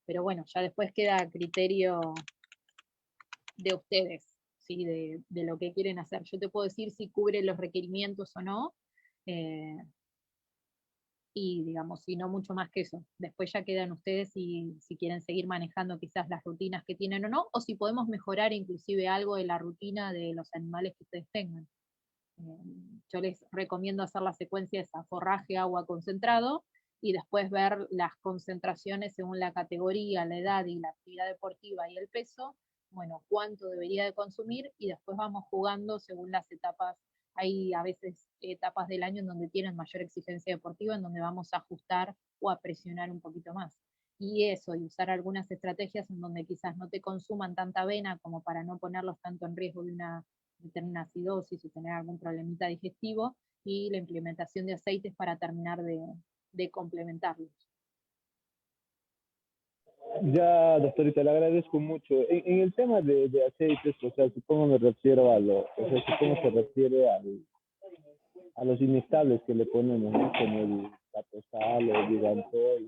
Pero bueno, ya después queda a criterio de ustedes, ¿sí? De lo que quieren hacer. Yo te puedo decir si cubre los requerimientos o no, eh, y digamos, si no mucho más que eso. Después ya quedan ustedes si quieren seguir manejando quizás las rutinas que tienen o no, o si podemos mejorar inclusive algo de la rutina de los animales que ustedes tengan. Yo les recomiendo hacer la secuencia esa, forraje, agua, concentrado, y después ver las concentraciones según la categoría, la edad y la actividad deportiva y el peso, bueno, cuánto debería de consumir, y después vamos jugando según las etapas. Hay a veces etapas del año en donde tienen mayor exigencia deportiva, en donde vamos a ajustar o a presionar un poquito más. Y eso, y usar algunas estrategias en donde quizás no te consuman tanta avena como para no ponerlos tanto en riesgo de tener una acidosis o tener algún problemita digestivo, y la implementación de aceites para terminar de complementarlos. Ya, doctorita, le agradezco mucho. En el tema de aceites, o sea, supongo me refiero o sea, supongo se refiere a los inestables que le ponemos, ¿no? Como el Catosal o el Vigantol,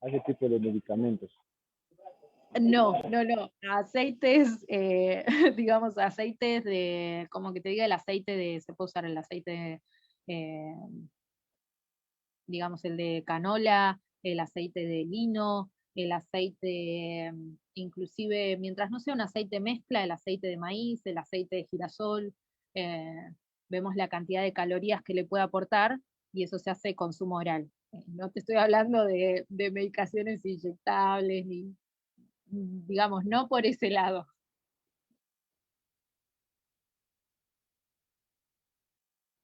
a ese tipo de medicamentos. No, no, no. Aceites, digamos, aceites de, como que te diga el aceite de, se puede usar el aceite, eh, digamos, el de canola, el aceite de lino, el aceite, inclusive, mientras no sea un aceite mezcla, el aceite de maíz, el aceite de girasol, eh, vemos la cantidad de calorías que le puede aportar, y eso se hace consumo oral. No te estoy hablando de medicaciones inyectables, ni, digamos, no por ese lado.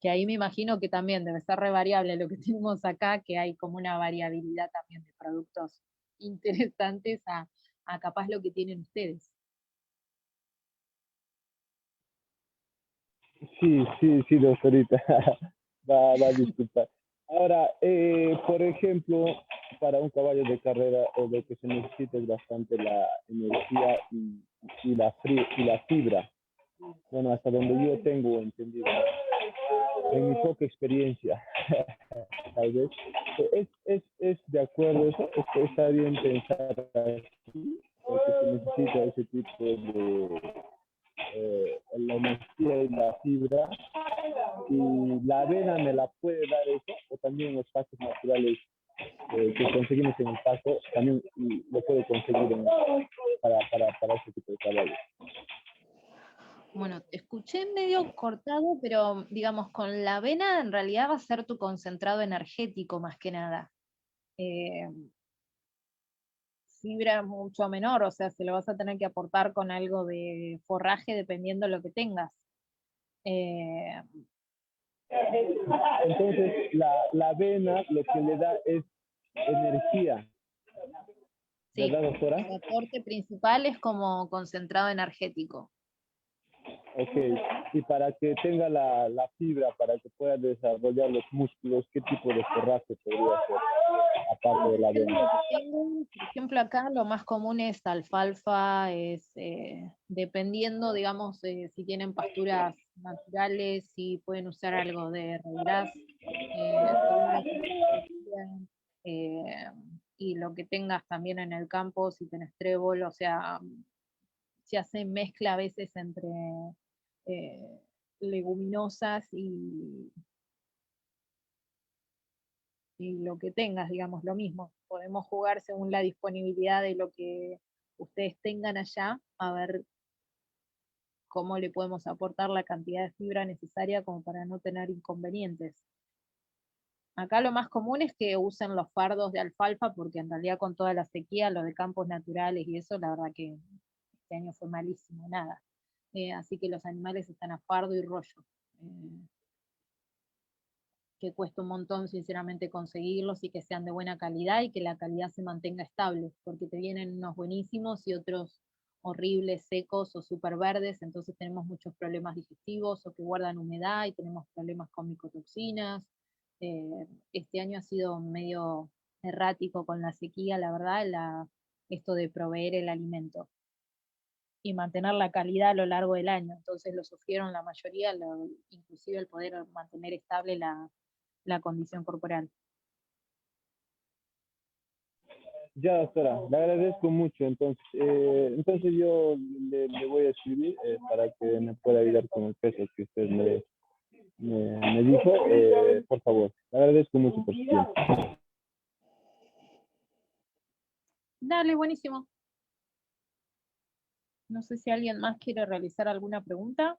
Que ahí me imagino que también debe ser re variable lo que tenemos acá, que hay como una variabilidad también de productos interesantes a capaz lo que tienen ustedes. Sí, sí, sí, doctorita. Va a disculpar. Ahora, por ejemplo, para un caballo de carrera, lo que se necesita es bastante la energía y la fibra. Bueno, hasta donde yo tengo entendido, en mi poca experiencia, tal vez. Es de acuerdo, eso está bien pensar así, porque se necesita ese tipo de la energía y la fibra, y la avena me la puede dar eso, o también los pastos naturales que conseguimos en el pasto, también lo puedo conseguir para ese tipo de caballos. Bueno, te escuché medio cortado, pero digamos, con la avena en realidad va a ser tu concentrado energético más que nada. Eh, Fibra mucho menor, o sea, se lo vas a tener que aportar con algo de forraje dependiendo de lo que tengas. Eh, Entonces, la avena lo que le da es energía, sí, ¿verdad, doctora? el aporte principal es como concentrado energético. Ok, y para que tenga la fibra, para que pueda desarrollar los músculos, ¿qué tipo de forraje podría ser, aparte de la avena? Por ejemplo, acá lo más común es alfalfa, es dependiendo, digamos, si tienen pasturas naturales, si pueden usar algo de regras, según la topografía, eh, y lo que tengas también en el campo, si tenés trébol, o sea, se hace mezcla a veces entre eh, leguminosas y lo que tengas, digamos, lo mismo. Podemos jugar según la disponibilidad de lo que ustedes tengan allá, a ver cómo le podemos aportar la cantidad de fibra necesaria como para no tener inconvenientes. Acá lo más común es que usen los fardos de alfalfa, porque en realidad con toda la sequía, lo de campos naturales y eso, la verdad que este año fue malísimo, nada. Así que los animales están a fardo y rollo. Que cuesta un montón sinceramente conseguirlos y que sean de buena calidad y que la calidad se mantenga estable, porque te vienen unos buenísimos y otros horribles, secos o súper verdes, entonces tenemos muchos problemas digestivos o que guardan humedad y tenemos problemas con micotoxinas. Este año ha sido medio errático con la sequía, la verdad, esto de proveer el alimento y mantener la calidad a lo largo del año. Entonces lo sufrieron la mayoría, inclusive el poder mantener estable la condición corporal. Ya, doctora, le agradezco mucho. Entonces yo le voy a escribir para que me pueda ayudar con el peso que usted me dijo. Por favor, le agradezco mucho por su tiempo. Dale, buenísimo. No sé si alguien más quiere realizar alguna pregunta.